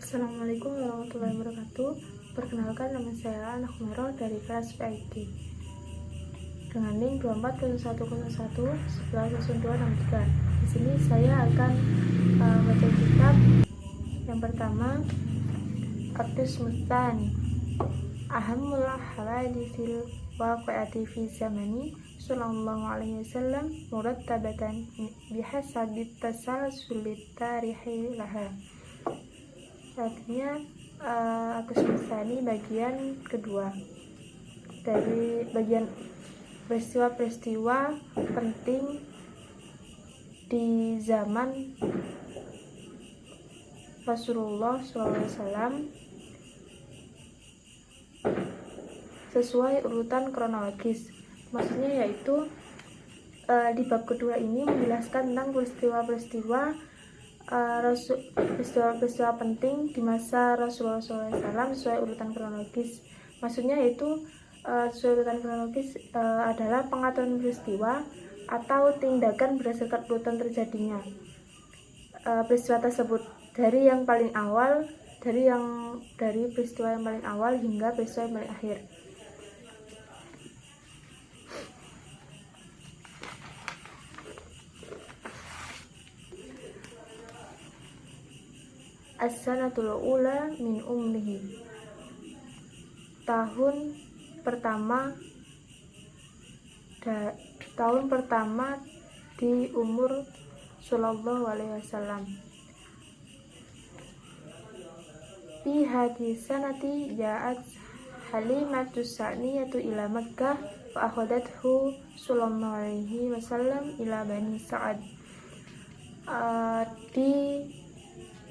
Assalamualaikum warahmatullahi wabarakatuh. Perkenalkan, nama saya Anak Merah dari kelas PIG dengan NIM 240101110263. Di sini saya akan baca kitab yang pertama, Al-Qismu Tsani, Ahammul Hawaditsil Waqi'ati fi Zamani Sallallahu Alaihi Wasallam Murattabatan Bihasabit Tasalsulit Tarihi Laha. Artinya Al-Qismu Tsani bagian kedua dari bagian peristiwa-peristiwa penting di zaman Rasulullah SAW sesuai urutan kronologis. Maksudnya yaitu di bab kedua ini menjelaskan tentang peristiwa-peristiwa penting di masa Rasulullah SAW sesuai urutan kronologis. Maksudnya yaitu sesuai urutan kronologis adalah pengaturan peristiwa atau tindakan berdasarkan urutan terjadinya peristiwa tersebut dari yang paling awal, dari peristiwa yang paling awal hingga peristiwa yang paling akhir. As-sanatul ula min umrihi, tahun pertama di umur Sallallahu Alaihi Wasallam. Fi hadis sanati ja'at Halimatus Sa'niyatu ila Makkah wa akhadathu Sallallahu Alaihi Wasallam ila Bani Sa'ad. Di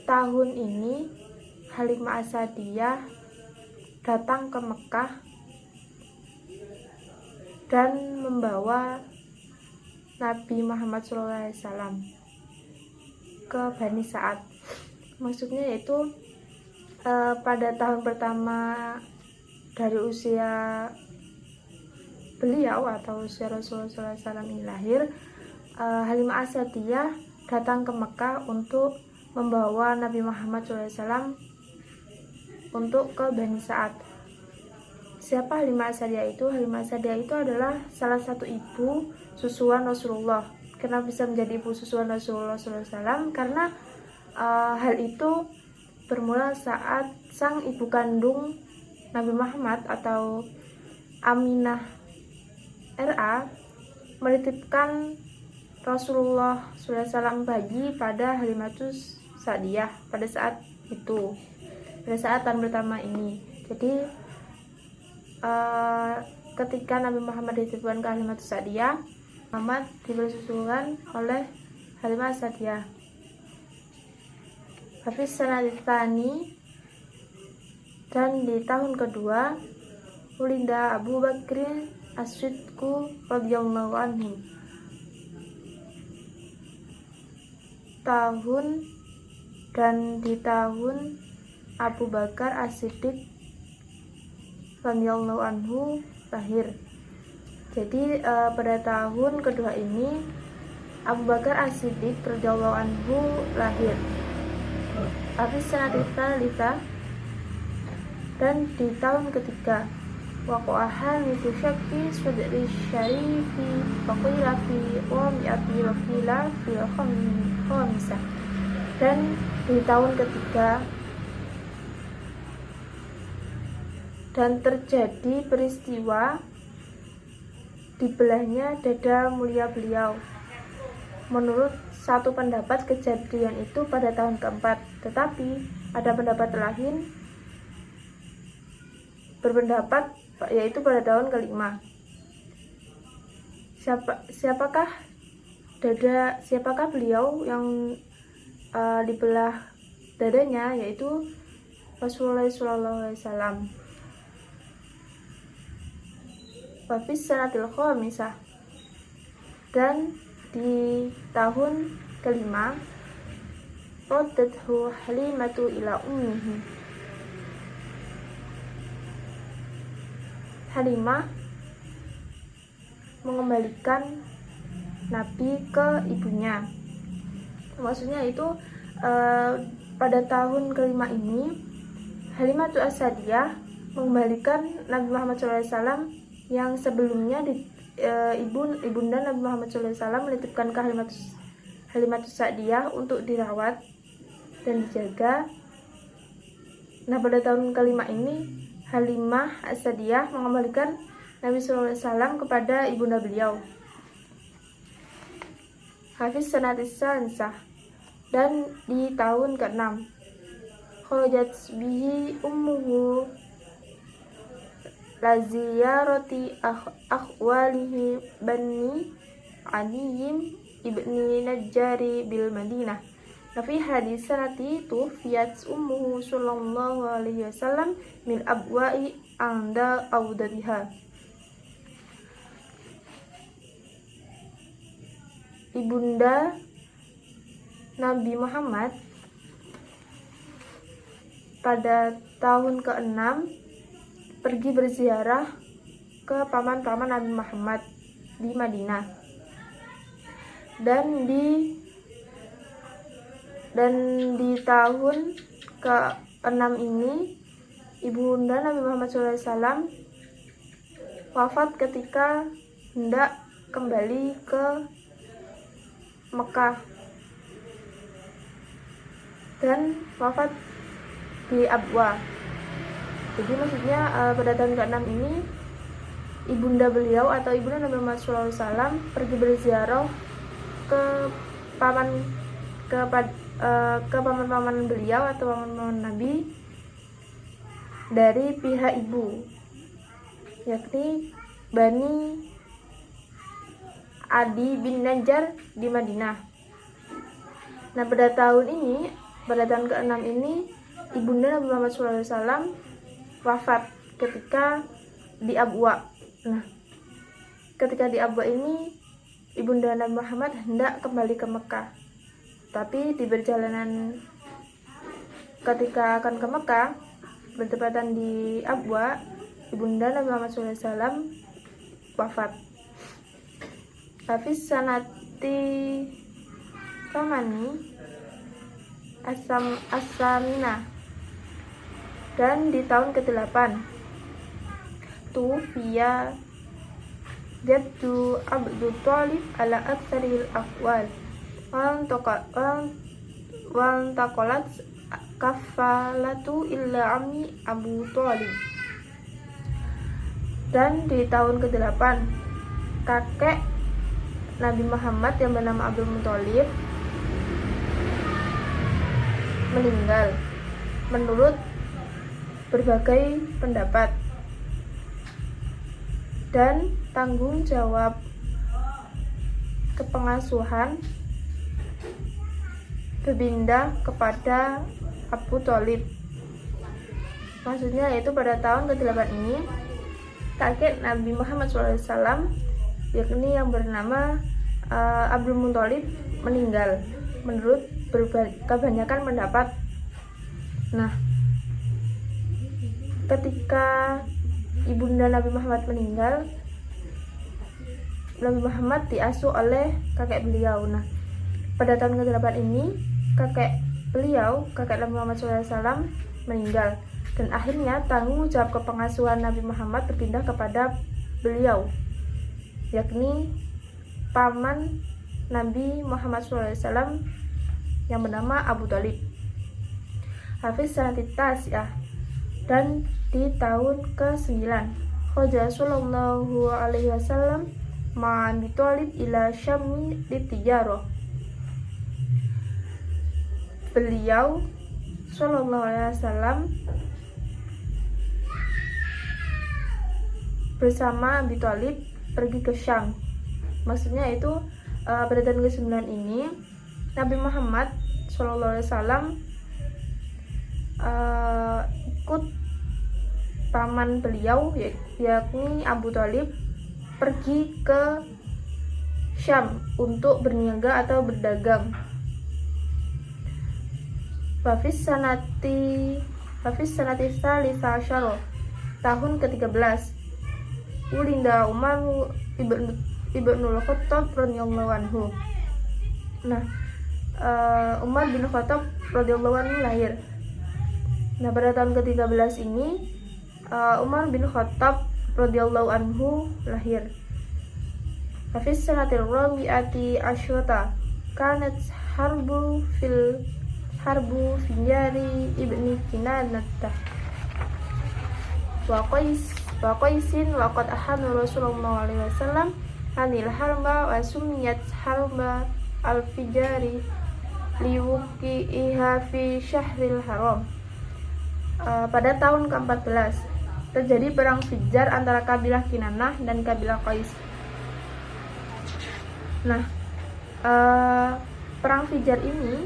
tahun ini Halimah As-Sa'diyah datang ke Mekah dan membawa Nabi Muhammad SAW ke Bani Sa'ad. Maksudnya yaitu pada tahun pertama dari usia beliau atau usia Rasulullah SAW ini lahir, Halimah As-Sa'diyah datang ke Mekah untuk membawa Nabi Muhammad SAW untuk ke Bani Sa'ad. Siapa Halimah As-Sa'diyah itu? Halimah As-Sa'diyah itu adalah salah satu ibu susuan Rasulullah. Kenapa bisa menjadi ibu susuan Rasulullah SAW? Karena hal itu bermula saat sang ibu kandung Nabi Muhammad atau Aminah RA menitipkan Rasulullah SAW bayi pada Halimatus Sa'diyah pada saat itu, pada saat tahun pertama ini. Jadi ketika Nabi Muhammad dititipkan ke Halimatus Sa'diyah, Muhammad diberi susuan oleh Halimah As-Sa'diyah. Hafiz Sanaditsani, dan di tahun kedua Ulinda Abu Bakr As-Siddiq radhiyallahu anhu. Di tahun Abu Bakar As-Siddiq radhiyallahu anhu lahir. Jadi pada tahun kedua ini Abu Bakar As-Siddiq radhiyallahu anhu lahir. Hafiz Sanaditsalitsah, dan di tahun ketiga waqa'aha min syakki sadri syarifi faqila fi qawmi'ati wa qila fi khamisah, dan di tahun ketiga dan terjadi peristiwa dibelahnya dada mulia beliau. Menurut satu pendapat kejadian itu pada tahun keempat, tetapi ada pendapat lain berpendapat yaitu pada tahun kelima. Siapakah beliau yang dibelah dadanya, yaitu Rasulullah SAW. Wafis sanatil khamisah, dan di tahun kelima raddathu Halimatu ila ummihi, Halimah mengembalikan Nabi ke ibunya. Maksudnya itu pada tahun kelima ini Halimatus As-Sa'diyah mengembalikan Nabi Muhammad SAW yang sebelumnya ibunda Nabi Muhammad SAW menitipkan ke Halimatus Sa'diyah untuk dirawat dan dijaga. Nah, pada tahun kelima ini Halimah As-Sa'diyah mengembalikan Nabi SAW kepada ibunda beliau. Hafiz Sanatis Sansah. Dan di tahun ke-6 kharajat bihi ummuhu laziyarati akhwalihi bani Adiyim ibni Najjari bil Madinah. Nafi hadis sanati tufiyat ummuhu sallallahu alaihi wasallam min abwa'i anda awdadiha. Ibunda Nabi Muhammad pada tahun ke-6 pergi berziarah ke paman-paman Nabi Muhammad di Madinah. Dan di tahun ke-6 ini ibunda Nabi Muhammad SAW wafat ketika hendak kembali ke Mekah dan wafat di Abwa. Jadi maksudnya pada tahun ke-6 ini ibunda beliau atau ibunda Nabi Muhammad SAW pergi berziarah ke paman-paman beliau atau paman-paman Nabi dari pihak ibu, yakni Bani Adi bin Najjar di Madinah. Nah, pada tahun ke-6 ini ibunda Nabi Muhammad SAW wafat ketika di Abwa. Nah, ketika di Abwa ini ibunda Nabi Muhammad hendak kembali ke Mekah, tapi di perjalanan ketika akan ke Mekah bertepatan di Abwa, ibunda Nabi Muhammad SAW wafat. Hafiz Sanati Famani Asamina. Dan di tahun ke-8 Tufiya Jaddu Abdul Thalib ala aktsaril aqwal wan taqalat kafalatu illa ammi Abu Thalib. Dan di tahun ke-8 kakek Nabi Muhammad yang bernama Abdul Muthalib meninggal menurut berbagai pendapat, dan tanggung jawab kepengasuhan berpindah kepada Abu Thalib. Maksudnya yaitu pada tahun ke-8 ini kakek Nabi Muhammad SAW, yakni yang bernama Abdul Muthalib, meninggal menurut kebanyakan pendapat. Nah, ketika ibunda Nabi Muhammad meninggal, Nabi Muhammad diasuh oleh kakek beliau. Nah, pada tahun ke-8 ini kakek Nabi Muhammad SAW meninggal, dan akhirnya tanggung jawab kepengasuhan Nabi Muhammad berpindah kepada beliau, yakni paman Nabi Muhammad SAW yang bernama Abu Thalib. Hafiz Sanati Tas'iyah. Dan di tahun ke-9 kharaja sallallahu alaihi wasallam ma'a Abi Thalib ila Syam litijarah. Beliau sallallahu alaihi wasallam bersama Abi Thalib pergi ke Syam. Maksudnya itu pada tahun ke-9 ini Nabi Muhammad sallallahu alaihi wasallam ikut paman beliau yakni Abu Thalib pergi ke Syam untuk berniaga atau berdagang. Hafiz Sanati Salisa Asyara. Tahun ke-13 Ulinda Umar Ibnul Khattab radhiyallahu anhu. Nah, Umar bin Khattab radhiyallahu anhu lahir. Nah, pada tahun ke-13 ini Umar bin Khattab radhiyallahu anhu lahir. Hafiz sanatil rabi'ati asyrata kanat harbu finjari ibni Kinanatah wa qaisin wa qad ahana Rasulullah alaihi wasallam anil harba wa sumiyat harba al-fijari liwuqi'iha fi syahril haram. Pada tahun ke-14 terjadi perang Fijar antara kabilah Kinanah dan kabilah Qais. Nah, perang Fijar ini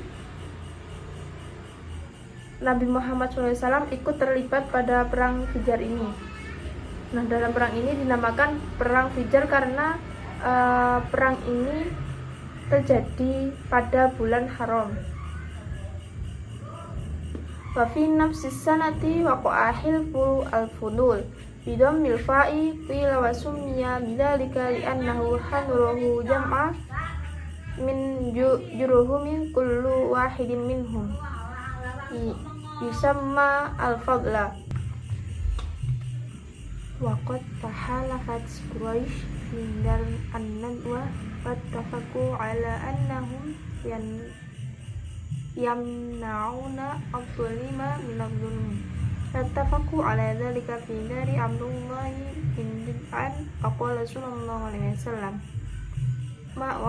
Nabi Muhammad SAW ikut terlibat pada perang Fijar ini. Nah, dalam perang ini dinamakan perang Fijar karena perang ini terjadi pada bulan haram. Wa fi nafsis sanati waqa'a hilfu al-fudul bidammil fa'i qila wa summiya bidzalika li'annahu hanuruhu jam'a min juruhum kullu wahidin minhum yusamma al-fadla. Wa qad tahalafat Quraisy min dar an-nadwa wattafaqu ala annahum yamna'una al-zulima min al-zulmi. Fattafaqu ala dhalika fi dari Abdullah bin Jud'an aqala Rasulullah alaihi wasallam ma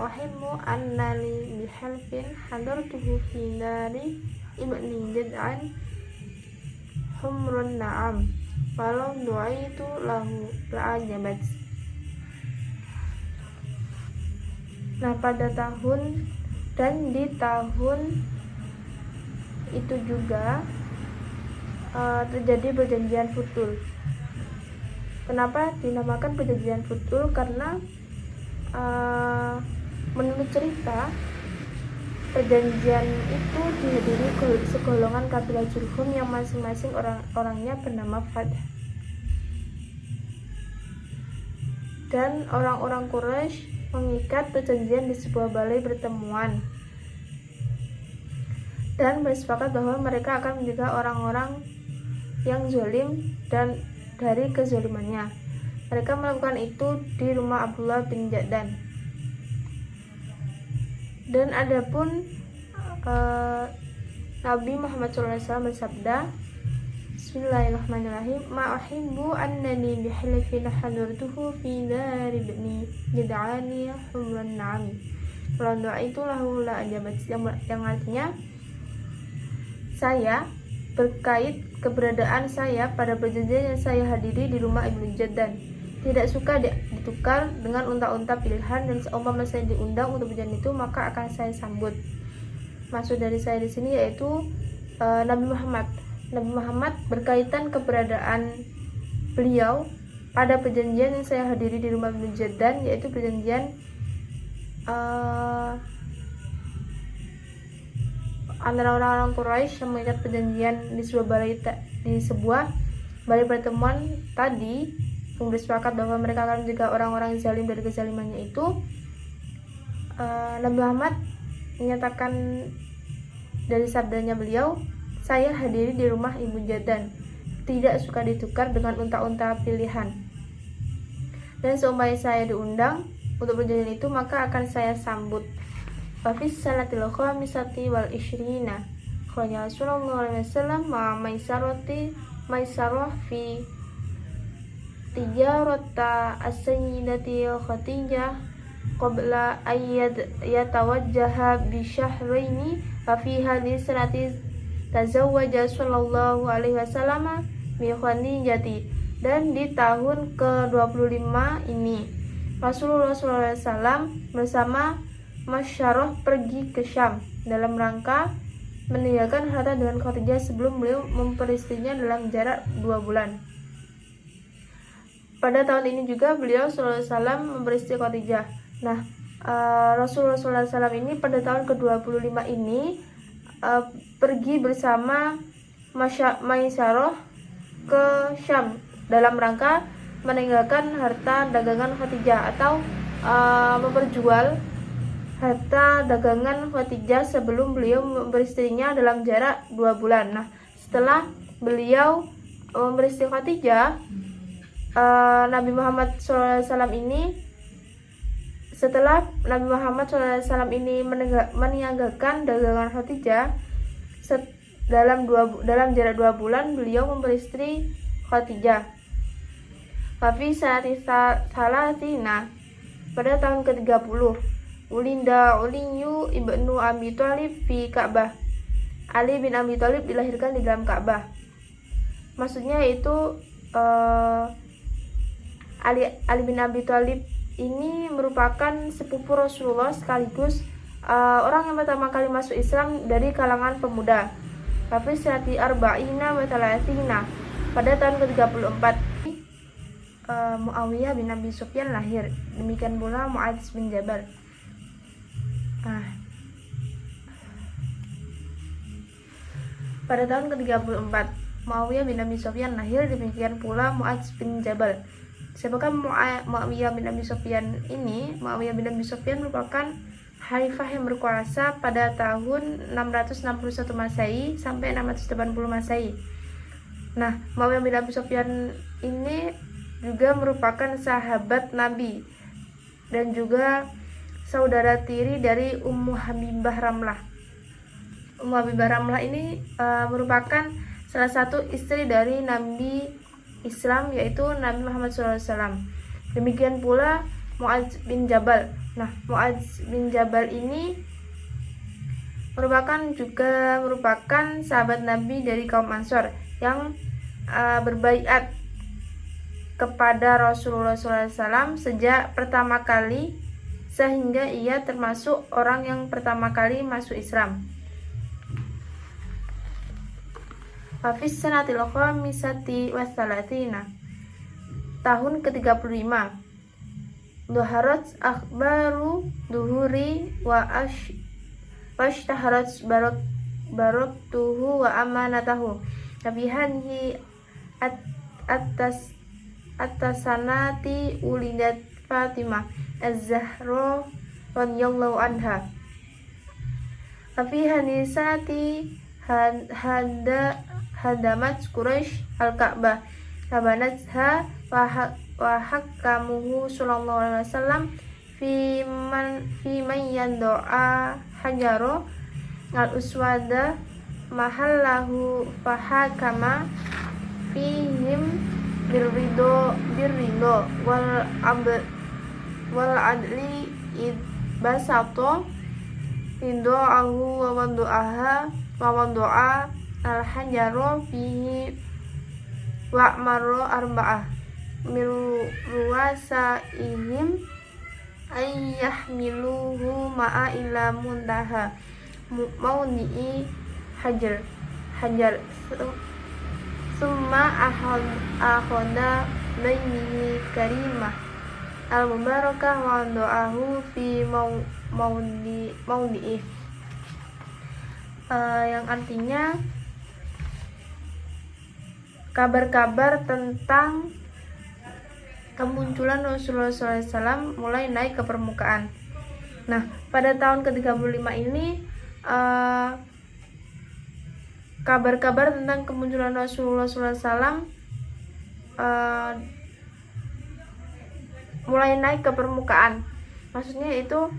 uhimmu annani bihalfin hadartuhu fi dari ibni Jud'an humrun na'am walau du'aitu lahu la'ajabat. Nah, pada tahun dan di tahun itu juga terjadi perjanjian Futul. Kenapa dinamakan perjanjian Futul? Karena menurut cerita perjanjian itu dihadiri segolongan kabilah Jurhum yang masing-masing orangnya bernama Fath. Dan orang-orang Quraisy mengikat perjanjian di sebuah balai pertemuan dan bersepakat bahwa mereka akan menjaga orang-orang yang zalim dan dari kezalimannya. Mereka melakukan itu di rumah Abdullah bin Ja'dan. Dan adapun Nabi Muhammad SAW bersabda, Bismillahirrahmanirrahim, ma uhibbu annani bihilfin hadartuhu fi dari ibni Jud'ani humran na'am walau du'aitu lahu la ajabat, yang artinya saya berkait keberadaan saya pada perjanjian yang saya hadiri di rumah Ibnu Jaddan, tidak suka ditukar dengan unta-unta pilihan, dan seumpama saya diundang untuk perjanjian itu maka akan saya sambut. Maksud dari saya di sini yaitu Nabi Muhammad berkaitan keberadaan beliau pada perjanjian yang saya hadiri di rumah Ibnu Jaddan, yaitu perjanjian antara orang-orang Quraisy yang mengikat perjanjian di sebuah balai pertemuan tadi, yang bersepakat bahwa mereka akan menjaga orang-orang zalim dari kezalimannya itu. Nabi Muhammad menyatakan dari sabdanya beliau, saya hadiri di rumah Ibnu Jaddan, tidak suka ditukar dengan unta-unta pilihan, dan seumpamanya saya diundang untuk perjanjian itu maka akan saya sambut. Wafis sanatil khamisati wal ishrina kharaja Rasulullah SAW ma maisarah fi tijarata as-sayyidati Khadijah qabla ayyad yatawajjaha bi syahraini wa fi hadhihi sanati tazawwaja sallallahu alaihi wasallam bi Khadijati. Dan di tahun ke-25 ini Rasulullah SAW bersama Masyarah pergi ke Syam dalam rangka meninggalkan harta dengan Khadijah sebelum beliau memperistrinya dalam jarak 2 bulan. Pada tahun ini juga beliau SAW memperistri Khadijah. Nah, Rasulullah SAW ini pada tahun ke-25 ini pergi bersama Maisarah ke Syam dalam rangka meninggalkan harta dagangan Khadijah atau memperjual harta dagangan Khadijah sebelum beliau beristrinya dalam jarak 2 bulan. Nah, setelah beliau beristri Khadijah, Nabi Muhammad SAW ini setelah Nabi Muhammad SAW ini meniagakan dagangan Khadijah dalam jarak 2 bulan beliau memperistri Khadijah. Tapi saat Salatina pada tahun ke-30 ulinda ulinyu ibnu Abi Thalib fi Ka'bah. Ali bin Abi Thalib dilahirkan di dalam Ka'bah. Maksudnya itu Ali bin Abi Thalib ini merupakan sepupu Rasulullah sekaligus orang yang pertama kali masuk Islam dari kalangan pemuda. Tapi Syati Arba'ina wa Talatina pada tahun ke-34 Muawiyah bin Abi Sufyan lahir. Demikian pula Mu'adz bin Jabal. Pada tahun ke-34 Muawiyah bin Abi Sufyan lahir. Demikian pula Mu'adz bin Jabal. Siapakah Muawiyah bin Abi Sufyan ini? Muawiyah bin Abi Sufyan merupakan khalifah yang berkuasa pada tahun 661 Masehi sampai 680 Masehi. Nah, Muawiyah bin Abi Sufyan ini juga merupakan sahabat Nabi dan juga saudara tiri dari Ummu Habibah Ramlah. Ummu Habibah Ramlah ini merupakan salah satu istri dari Nabi Islam, yaitu Nabi Muhammad SAW. Demikian pula Mu'adz bin Jabal. Nah, Mu'adz bin Jabal ini merupakan sahabat Nabi dari kaum Ansor yang berbaiat kepada Rasulullah SAW sejak pertama kali, sehingga ia termasuk orang yang pertama kali masuk Islam. Fis sanatil khamisati wassalatina tahun ke-35 Duharat akhbaru duhuri washtaharat baroktuhu wa amanatahu Nabihanhi atas-sanati ulidat Fatimah Az-Zahra radhiyallahu anha. Nabihanhi sanati hadamat Quraisy al-Ka'bah tabanatha wa hakamuhu sallallahu alaihi wasallam fi man yando'a hajaro al-uswada mahallahu fahakama fihim birrido wal adli basato indo'ahu wa wando'a al-hajaro fihi wa'maro arba'ah miruwasaihim ayyahmiluhu ma'a ila muntaha mauni'i hajar summa akhoda bainihi karimah al-mubarakah wa do'ahu fi mauni'i yang artinya kabar-kabar tentang kemunculan Rasulullah SAW mulai naik ke permukaan. Nah, pada tahun ke-35 ini kabar-kabar tentang kemunculan Rasulullah SAW mulai naik ke permukaan. Maksudnya itu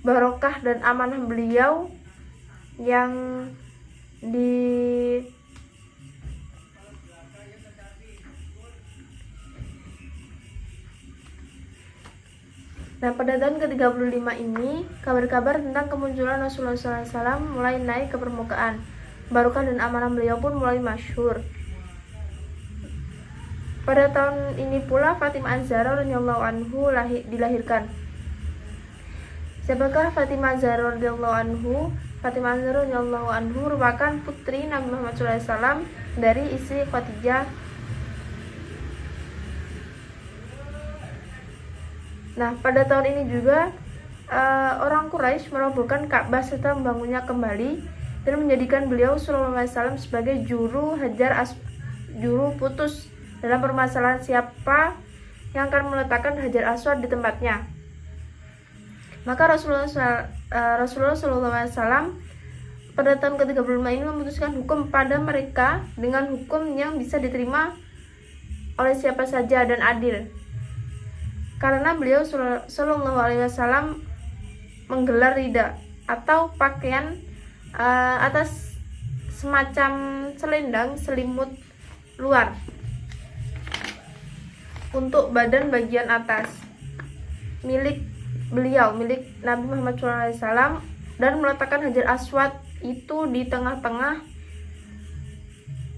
barokah dan amanah beliau yang Nah, pada tahun ke-35 ini, kabar-kabar tentang kemunculan Rasulullah SAW mulai naik ke permukaan. Barokah dan amanah beliau pun mulai masyhur. Pada tahun ini pula Fatimah Az-Zahra radhiyallahu anhu dilahirkan. Siapakah Fatimah Az-Zahra radhiyallahu anhu? Fatimah Az-Zahra radhiyallahu anhu merupakan putri Nabi Muhammad SAW dari istri Khadijah. Nah, pada tahun ini juga orang Quraisy merobohkan Ka'bah serta membangunnya kembali dan menjadikan beliau sallallahu alaihi wasallam sebagai juru putus dalam permasalahan siapa yang akan meletakkan Hajar Aswad di tempatnya. Maka Rasulullah SAW pada tahun ke-35 ini memutuskan hukum pada mereka dengan hukum yang bisa diterima oleh siapa saja dan adil. Karena beliau Shallallahu Alaihi Wasallam menggelar rida atau pakaian atas semacam selendang selimut luar untuk badan bagian atas milik Nabi Muhammad SAW, dan meletakkan Hajar Aswad itu di tengah-tengah.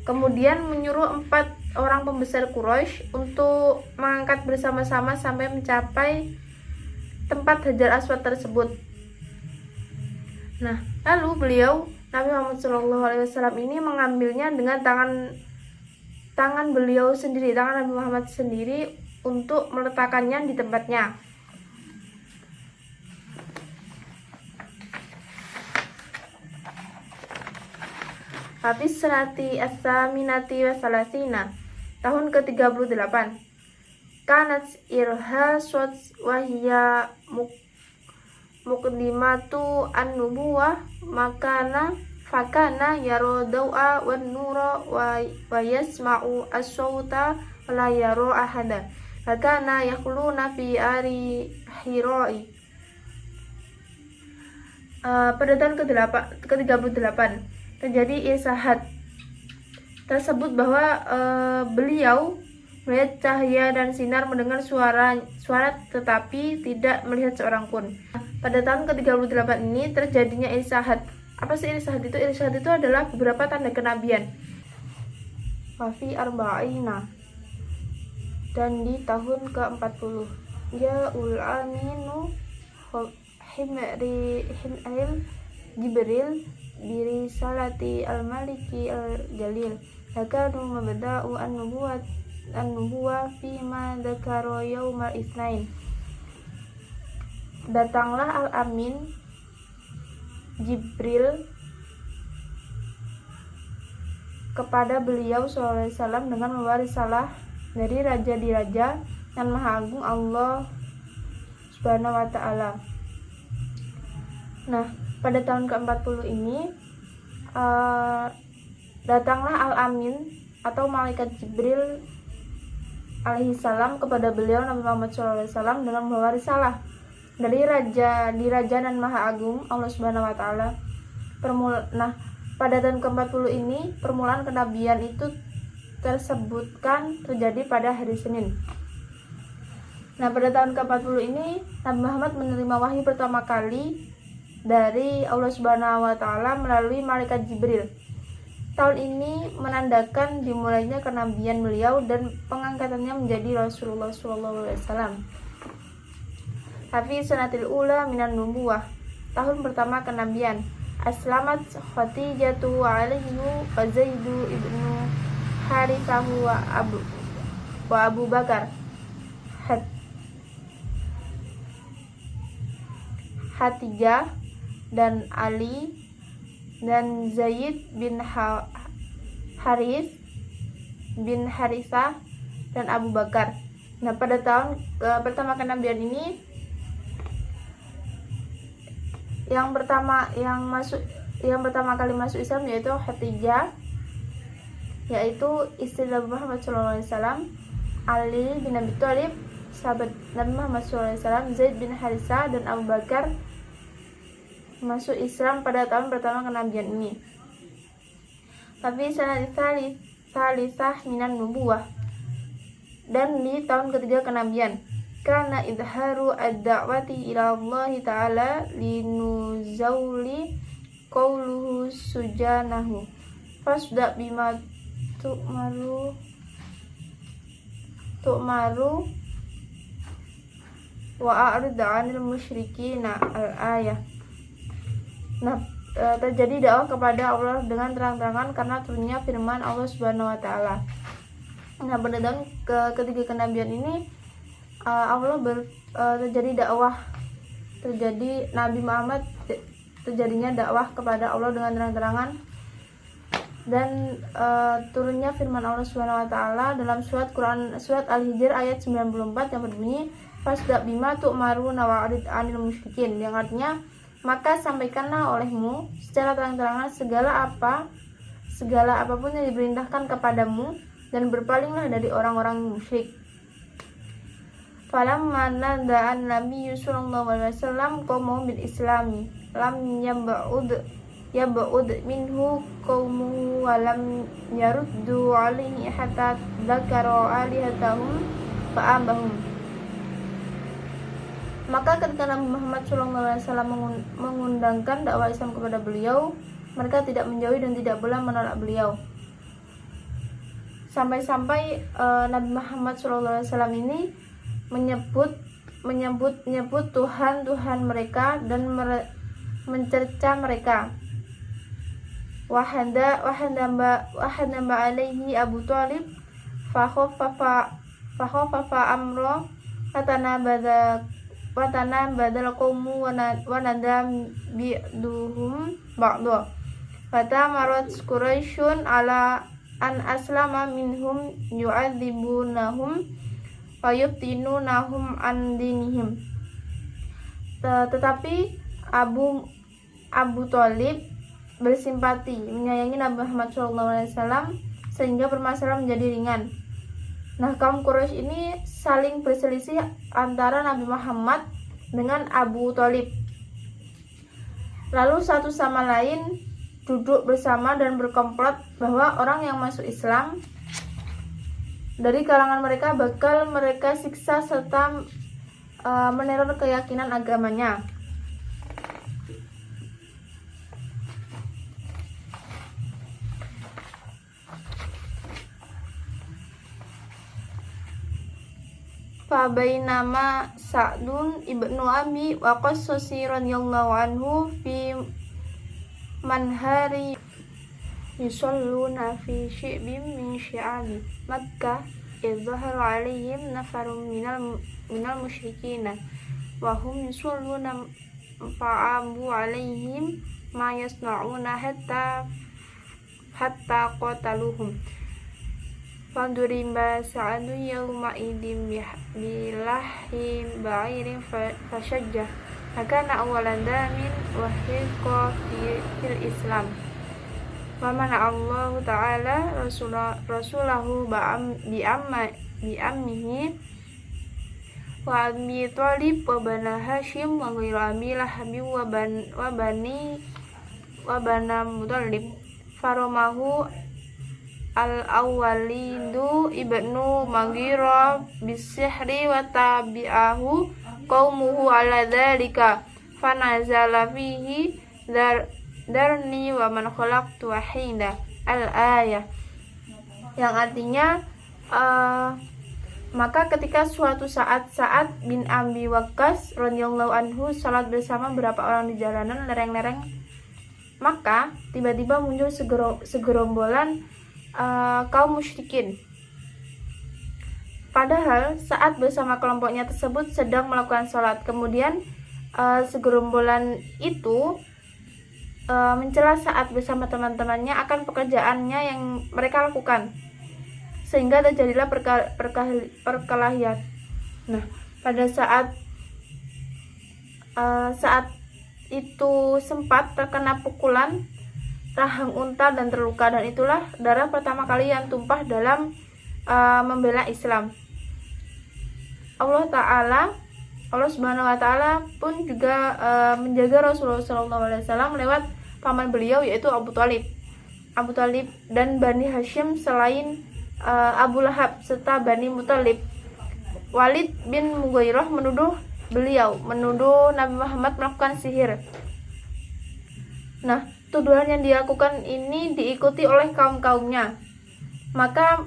Kemudian menyuruh 4 orang pembesar Quraisy untuk mengangkat bersama-sama sampai mencapai tempat Hajar Aswad tersebut. Nah, lalu beliau Nabi Muhammad SAW ini mengambilnya dengan tangan beliau sendiri, tangan Nabi Muhammad sendiri, untuk meletakkannya di tempatnya. Habis sanati as-saminati wa salasina, tahun ke-38. Kanat irhaswat wahya muqdimatu an-nubuwah fakana yaro dawa wan nura wa yasma'u as-sauta wa la yaro ahada. Fakana yakhuluna fi ari hirai. Pada tahun ke-38 terjadi isyahat tersebut bahwa beliau melihat cahaya dan sinar, mendengar suara tetapi tidak melihat seorang pun. Pada tahun ke-38 ini terjadinya isyahat. Apa sih isyahat itu? Isyahat itu adalah beberapa tanda kenabian. Wafi arba'ina, dan di tahun ke-40 ya ul-aminu himril Jibril biri salati al-maliki al-jalil lakanu mabda'u an-nubuwah fi ma dzakara yaumal itsnain. Datanglah al-amin Jibril kepada beliau SAW dengan membawa risalah dari raja di raja yang maha agung Allah Subhanahu wa ta'ala. Nah, pada tahun ke-40 ini datanglah Al-Amin atau Malaikat Jibril alaihissalam kepada beliau Nabi Muhammad SAW dengan membawa risalah dari raja dan maha agung Allah Subhanahu wa ta'ala. Nah, pada tahun ke-40 ini permulaan kenabian itu tersebutkan terjadi pada hari Senin. Nah, pada tahun ke-40 ini Nabi Muhammad menerima wahyu pertama kali dari Allah Subhanahu wa ta'ala melalui Malaikat Jibril. Tahun ini menandakan dimulainya kenabian beliau dan pengangkatannya menjadi Rasulullah SAW. Hafi sanatil ula minan nubuwah, tahun pertama kenabian. Aslamat Khadijatu alaihi wa Zaidu ibnu Harithahu wa Abu Bakar. Khadijah dan Ali dan Zaid bin Harith bin Harithah dan Abu Bakar. Nah, pada tahun pertama kenabian ini yang pertama kali masuk Islam yaitu Khadijah, yaitu istri Nabi Muhammad SAW, Ali bin Abi Thalib sahabat Nabi Muhammad SAW, Zaid bin Harithah dan Abu Bakar masuk Islam pada tahun pertama kenabian ini. Tapi salisah minan nubuwah, dan di tahun ketiga kenabian, karena idharu ad-da'wati ila Allah ta'ala linuzauli qawluhu sujanahu fasda bima tu'maru wa a'rid 'anil musyrikina al-ayah. Nah, terjadi dakwah kepada Allah dengan terang-terangan karena turunnya firman Allah Subhanahu wa ta'ala. Nah, pada tahun ketiga kenabian ini terjadinya dakwah kepada Allah dengan terang-terangan dan turunnya firman Allah Subhanahu wa taala dalam surat Al-Hijr ayat 94 yang berbunyi fasda bima tu'maruna wa'rid 'anil musyrikin, yang artinya maka sampaikanlah olehmu secara terang-terangan segala apapun yang diperintahkan kepadamu dan berpalinglah dari orang-orang musyrik. Falamma nada'an Nabi sallallahu alaihi wasallam qaumu bil islami lam yab'ud minhu qaumu wa lam yaruddu alaihi hatta dzakara alihatahum fa'abahum. Maka ketika Nabi Muhammad SAW mengundangkan dakwah Islam kepada beliau, mereka tidak menjauhi dan tidak pula menolak beliau. Sampai-sampai Nabi Muhammad SAW ini menyebut Tuhan mereka dan mencerca mereka. Wahanda alaihi Abu Thalib fakhafafa amro watana badal qaumu wa nadam bi'duhum ba'du fatamarat Quraisyun ala an aslama minhum yu'adzibunahum fayuftinunahum an dinihim. Tetapi Abu Thalib bersimpati menyayangi Nabi Muhammad SAW sehingga permasalahan menjadi ringan. Nah, kaum Quraisy ini saling berselisih antara Nabi Muhammad dengan Abu Thalib. Lalu satu sama lain duduk bersama dan berkomplot bahwa orang yang masuk Islam dari kalangan mereka bakal mereka siksa serta meneror keyakinan agamanya. Fabainama Sa'dun ibnu Abi Waqqas radhiyallahu anhu fi manhari yusalluna fi syi'bin min syi'abi Makkah idzahara alaihim nafarun minal musyrikina wa hum yusalluna fa'abu alaihim ma yasna'una hatta qataluhum. Faduriba Sa'adu yawma idin bilahim ba'irin fasyajjah Hakana awalan damin wahriqa fil Islam wa mana Allah Ta'ala rasulahu bi'ammihi wa Abi Thalib wa bana Hashim wa ghairu Abi Lahab wa bana Muttalib faromahu Al-Awwalidu ibnu Maghirah bisihri wa tabi'ahu qaumuhu ala dzalika fanazala fihi darni wa man khalaqtu wahida al-ayah, yang artinya maka ketika suatu saat Sa'ad bin Abi Waqqas radhiyallahu anhu salat bersama beberapa orang di jalanan lereng-lereng Makkah, tiba-tiba muncul segerombolan kaum musyrikin. Padahal saat bersama kelompoknya tersebut sedang melakukan sholat. Kemudian segerombolan itu mencela saat bersama teman-temannya akan pekerjaannya yang mereka lakukan, sehingga terjadilah perkelahian. Nah, pada saat itu sempat terkena pukulan rahang unta dan terluka, dan itulah darah pertama kali yang tumpah dalam membela Islam. Allah Subhanahu wa taala pun juga menjaga Rasulullah SAW lewat paman beliau yaitu Abu Thalib dan Bani Hashim selain Abu Lahab serta Bani Muttalib. Walid bin Mughirah menuduh Nabi Muhammad melakukan sihir. Nah, tuduhan yang dilakukan ini diikuti oleh kaum-kaumnya. Maka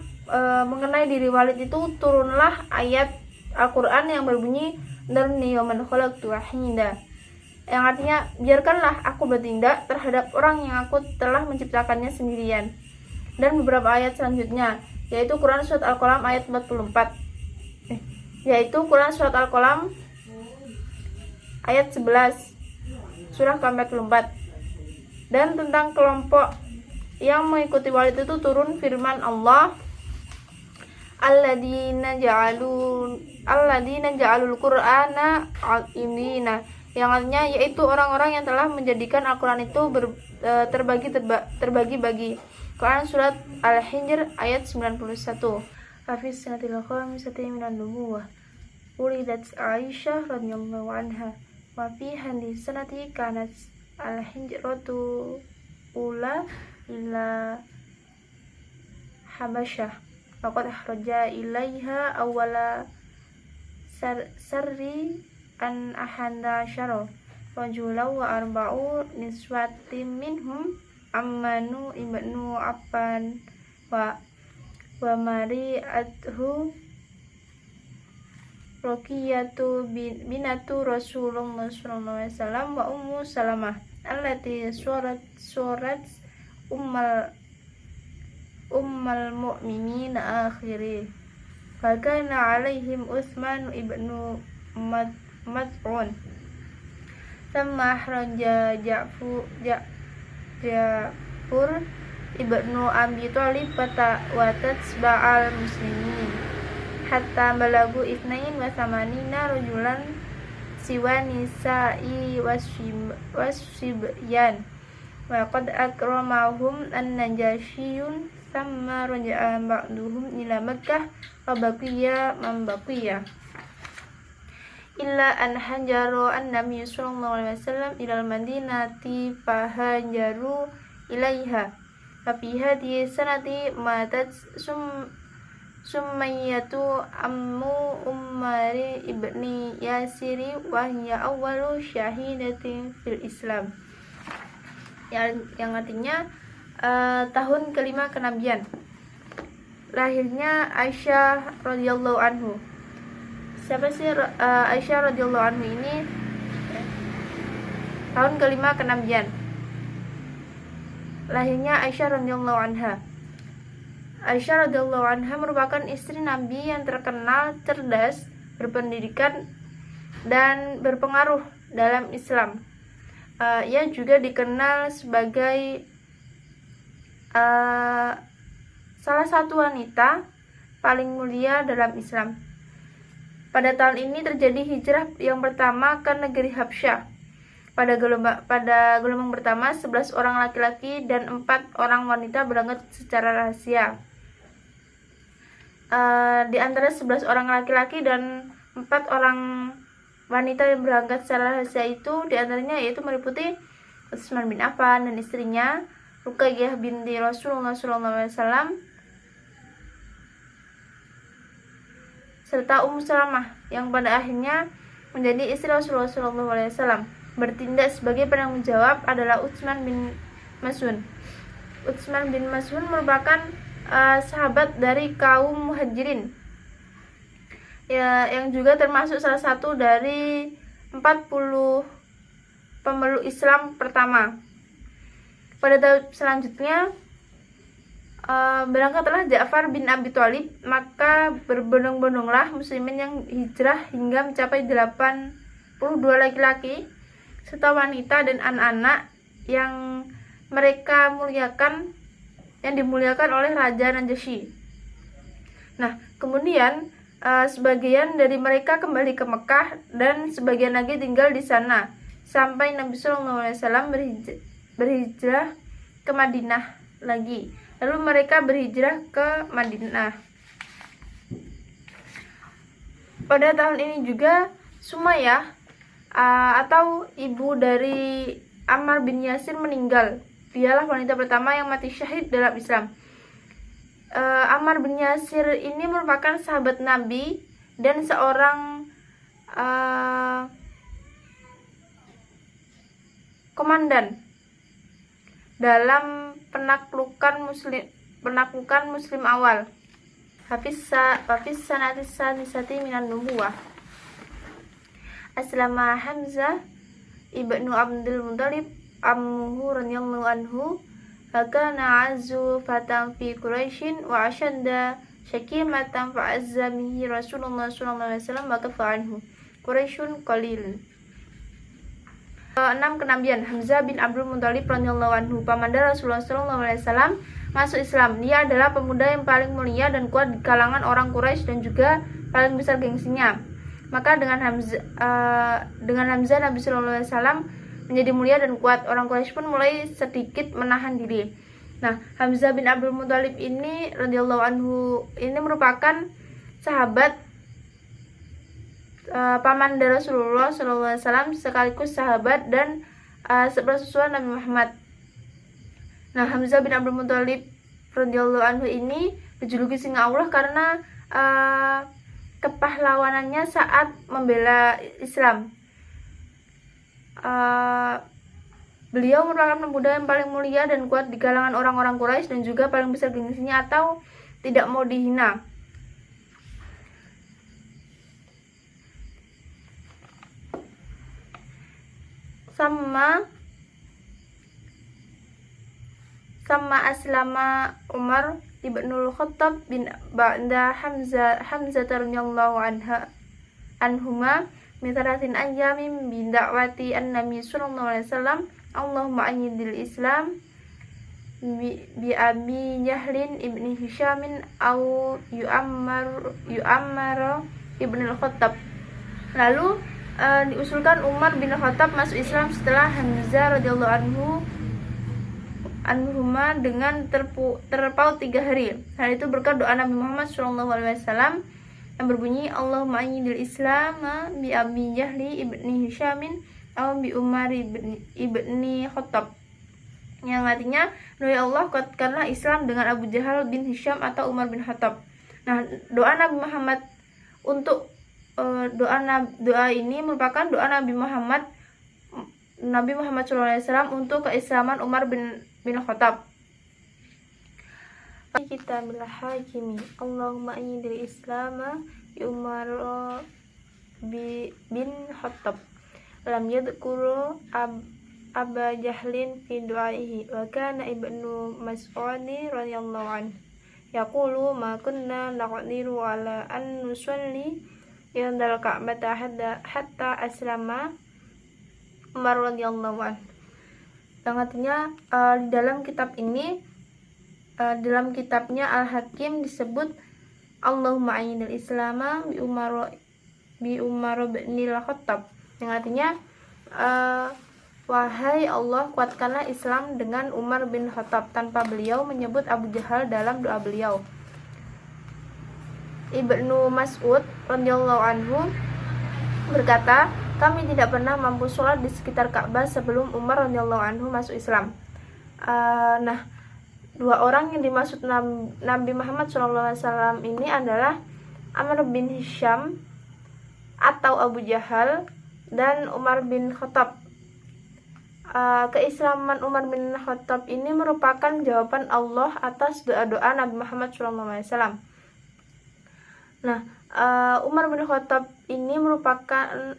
mengenai diri Walid itu turunlah ayat Al-Quran yang berbunyi Darni wa man khalaqtu wahida, yang artinya biarkanlah aku bertindak terhadap orang yang aku telah menciptakannya sendirian. Dan beberapa ayat selanjutnya yaitu Quran surat Al-Qalam ayat 44, yaitu Quran surat Al-Qalam ayat 11 surah ke-44. Dan tentang kelompok yang mengikuti Walid itu turun firman Allah, alladzina ja'alul qur'ana aqimina, yang artinya yaitu orang-orang yang telah menjadikan Al-Quran itu terbagi-bagi. Quran surat Al-Hijr ayat 91. Hafiz sanatil khamisati minan nubuwah. Ulidat Aisyah radhiyallahu anha wa fi handi sanati kanat al-hijratu ula ila Habasyah. Faqad akhraja ilaiha awala sarri an ahanda syara rajulau wa arba'u niswatim minhum ammanu ibnu Affan wa mari adhu Rokiyatu binatu Rasulullah sallallahu alaihi wasallam wa ummu Salamah allati surat ummal mu'minin akhiri. Fakana alaihim Utsman ibnu Mad'un. Sama raja Ja'fur ibnu Abi Thalib wa tatsba'al muslimin hatta balagu isnain wa samanina rajulan siwa nisa'i wasibyan wa qad akramahum an-najasyiyun sama raja'a ba'duhum ila Makkah wa baqiya man baqiya illa an hajaru an-nabiy sallallahu alaihi wasallam ilal madinati fahajaru ilaiha fa fi hadhihi sanati matat Sumayyatu ammu Ummari ibni Yasiri wa hiya awwalu syahidatin fil Islam, yang artinya tahun kelima kenabian. Lahirnya Aisyah radhiyallahu anhu. Siapa sih Aisyah radhiyallahu anhu ini? Tahun kelima kenabian. Lahirnya Aisyah radhiyallahu anha. Aisyah radhiyallahu anha merupakan istri Nabi yang terkenal cerdas, berpendidikan, dan berpengaruh dalam Islam. Ia juga dikenal sebagai salah satu wanita paling mulia dalam Islam. Pada tahun ini terjadi hijrah yang pertama ke negeri Habsyah. Pada gelombang pertama, 11 orang laki-laki dan 4 orang wanita berangkat secara rahasia. Di antara 11 orang laki-laki dan 4 orang wanita yang berangkat secara rahasia itu, diantaranya yaitu meliputi Utsman bin Affan dan istrinya Ruqayyah binti Rasulullah SAW, serta Ummu Salamah yang pada akhirnya menjadi istri Rasulullah SAW. Bertindak sebagai penanggung jawab adalah Utsman bin Mas'ud. Utsman bin Mas'ud merupakan sahabat dari kaum Muhajirin, ya, yang juga termasuk salah satu dari 40 pemeluk Islam pertama. Pada tahap selanjutnya berangkatlah Ja'far bin Abi Thalib, maka berbondong-bondonglah muslimin yang hijrah hingga mencapai 82 laki-laki serta wanita dan anak-anak yang mereka muliakan, yang dimuliakan oleh Raja Najasyi. Nah, kemudian sebagian dari mereka kembali ke Mekah dan sebagian lagi tinggal di sana sampai Nabi SAW berhijrah ke Madinah lagi. Lalu mereka berhijrah ke Madinah. Pada tahun ini juga Sumayyah atau ibu dari Ammar bin Yasir meninggal. Dialah wanita pertama yang mati syahid dalam Islam. Ammar bin Yasir ini merupakan sahabat Nabi dan seorang komandan dalam penaklukan muslim awal. Hafiz sanatisati minan nubuwah. Aslama Hamzah ibnu Abdul Muthalib ammuhu radhiyallahu anhu, fakana azu fatan fi Quraisyin wa ashadda syakimatan fa'azza bihi Rasulullah sallallahu alaihi wasallam wa kafa anhu Quraisyun qalil. 6. Kenabian Hamzah bin Abdul Muthalib radhiyallahu anhu, paman Rasulullah sallallahu alaihi wasallam, masuk Islam. Dia adalah pemuda yang paling mulia dan kuat di kalangan orang Quraisy dan juga paling besar gengsinya. Maka dengan Hamzah Nabi sallallahu alaihi wasallam menjadi mulia dan kuat. Orang Quraisy pun mulai sedikit menahan diri. Nah, Hamzah bin Abdul Muthalib ini radhiyallahu anhu ini merupakan sahabat paman dari Rasulullah SAW, sekaligus sahabat dan sepupu Nabi Muhammad. Nah, Hamzah bin Abdul Muthalib radhiyallahu anhu ini dijuluki singa Allah karena kepahlawanannya saat membela Islam. Beliau merupakan pemuda yang paling mulia dan kuat di kalangan orang-orang Quraisy dan juga paling besar gengsinya atau tidak mau dihina. Sama aslama Umar ibnul Khattab bin ba'da Hamzah radhiyallahu anhuma mitaratin ayyamin bin da'wati an-nabi sallallahu alaihi wasallam Allahumma ayyidil Islam bi abi Jahlin ibni Hishamin au yu'ammar ibnul Khattab. Lalu diusulkan Umar bin Khattab masuk Islam setelah Hamzah radhiyallahu anhuma dengan terpaut 3 hari. Hal itu berkat doa Nabi Muhammad SAW yang berbunyi Allahumma ayyidil Islam bi abi Jahli ibni Hishamin atau bi Umar ibni Khattab, yang artinya, doa Allah kuatkanlah Islam dengan Abu Jahal bin Hisham atau Umar bin Khattab. Nah, doa Nabi Muhammad untuk doa ini merupakan doa Nabi Muhammad SAW untuk keislaman Umar bin Khattab. Kita bilah hakimi Allahumma ayyidil Islam bi Umar bin Khattab lam yadhkuru Aba Jahlin fi du'aihi wa kana ibnu Mas'ud radhiyallahu anhu yaqulu ma kunna naqdiru ala an nusalli indal Ka'bah hatta aslama Umar radhiyallahu anhu. Yang artinya di dalam kitab ini, dalam kitabnya Al-Hakim disebut Allahumma ayyidil Islama bi Umar bin Khattab, yang artinya wahai Allah kuatkanlah Islam dengan Umar bin Khattab, tanpa beliau menyebut Abu Jahal dalam doa beliau. Ibnu Mas'ud radhiyallahu anhu berkata, kami tidak pernah mampu sholat di sekitar Ka'bah sebelum Umar radhiyallahu anhu masuk Islam. Nah, 2 orang yang dimaksud Nabi Muhammad SAW ini adalah Amr bin Hisham atau Abu Jahal dan Umar bin Khattab. Keislaman Umar bin Khattab ini merupakan jawaban Allah atas doa-doa Nabi Muhammad SAW. Nah, Umar bin Khattab ini merupakan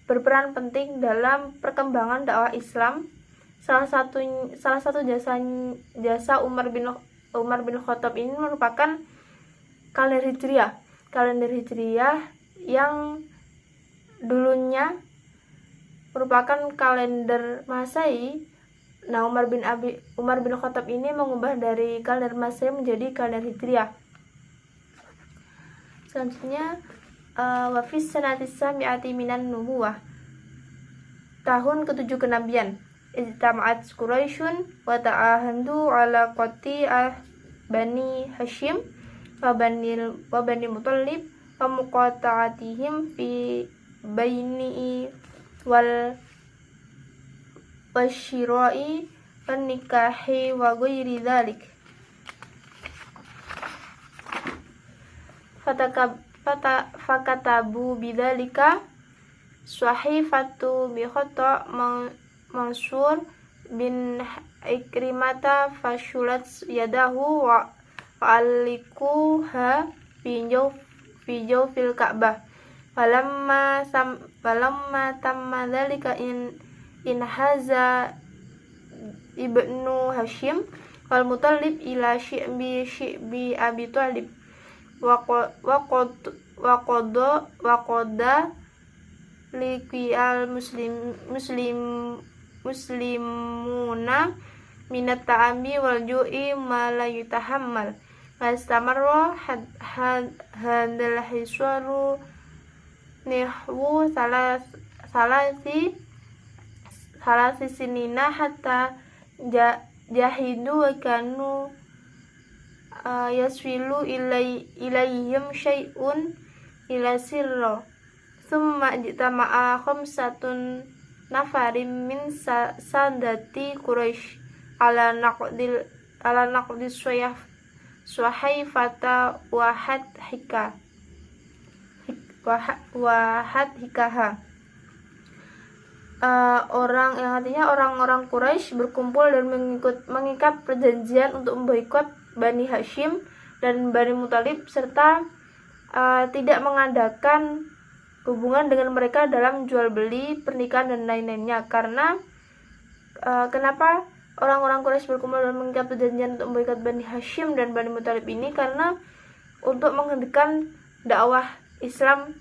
berperan penting dalam perkembangan dakwah Islam. Salah satu jasa Umar bin Khattab ini merupakan kalender Hijriah yang dulunya merupakan kalender Masehi. Nah, Umar bin Khattab ini mengubah dari kalender Masehi menjadi kalender Hijriah. Selanjutnya, wa fis sanati sami'ati minan nubuwah, tahun ke-7 kenabian, ijtama'at Quraisyun wa ta'ahandu ala qati'ah Bani Hashim wa Bani Muthalib wa muqata'atihim fi baini wal wasyira'i wan nikahi wa ghairi dzalik. Fakatabu bidzalika sahifatu bi khata Mansur bin Ikrimata fashulat yadahu wa alikuha fi jawfil Ka'bah. Falamma tamma dzalika in haza ibnu Hashim wal Muthalib ila syi'bi Abi Thalib wa qada liqiyal muslimuna minat ta'ami wal ju'i ma la yutahammal. Fastamarra hadal hiswaru nihwu salasi sinina hatta jahidu wa kanu yaswilu ilayhim syai'un ila sirra thumma ijtama'a khamsatun nafarin min sadati Quraisy ala naqdi suhaifata wahad hikaha. Orang-orang Quraisy berkumpul dan mengikat perjanjian untuk memboikot Bani Hashim dan Bani Muthalib serta tidak mengadakan hubungan dengan mereka dalam jual beli, pernikahan dan lain-lainnya. Karena kenapa orang-orang Quraisy berkumpul dan mengikat perjanjian untuk memboikot Bani Hashim dan Bani Muthalib ini? Karena untuk menghentikan dakwah Islam.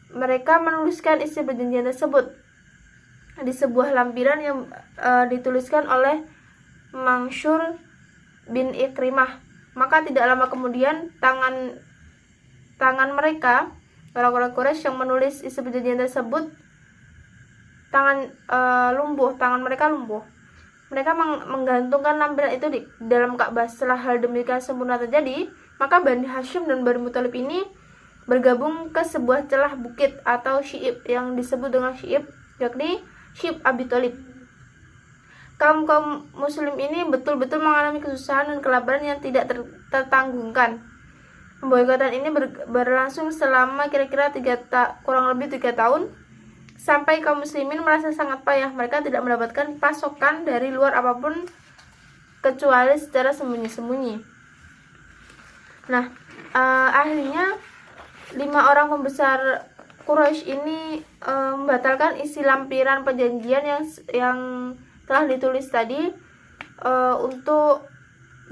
Mereka menuliskan isi perjanjian tersebut di sebuah lampiran yang dituliskan oleh Mansyur bin Ikrimah. Maka tidak lama kemudian tangan mereka, orang-orang Quraisy yang menulis isi perjanjian tersebut, tangan mereka lumpuh. Mereka menggantungkan lampiran itu di dalam Ka'bah. Setelah hal demikian sempurna terjadi, maka Bani Hashim dan Bani Muthalib ini bergabung ke sebuah celah bukit atau Syi'ib yang disebut dengan Syi'ib, yakni Syi'ib Abi Thalib. Kaum muslim ini betul-betul mengalami kesusahan dan kelaparan yang tidak tertanggungkan. Pemboikotan ini berlangsung selama kira-kira kurang lebih 3 tahun, sampai kaum muslimin merasa sangat payah. Mereka tidak mendapatkan pasokan dari luar apapun kecuali secara sembunyi-sembunyi. Nah, akhirnya 5 orang pembesar Quraisy ini membatalkan isi lampiran perjanjian yang telah ditulis tadi untuk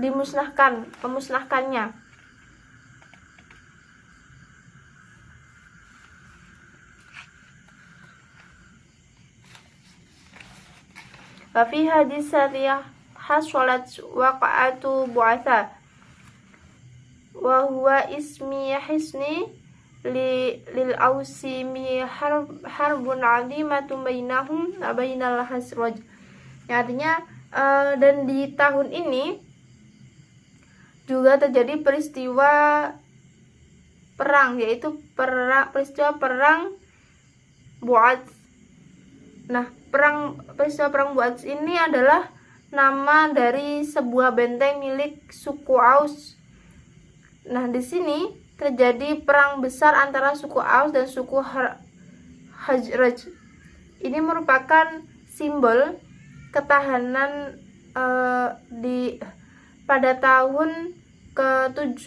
memusnahkannya. Wa fi hadis sariyah hasalat waqa'atu bu'atha wa huwa ismi hisni lil ausimi harbun 'azimatun bainahum wa bainal Khazraj. Artinya dan di tahun ini juga terjadi peristiwa perang, yaitu peristiwa perang Bu'ats. Nah, peristiwa perang Bu'ats ini adalah nama dari sebuah benteng milik suku Aus. Nah, di sini terjadi perang besar antara suku Aus dan suku Khazraj. Ini merupakan simbol ketahanan pada tahun ke-7.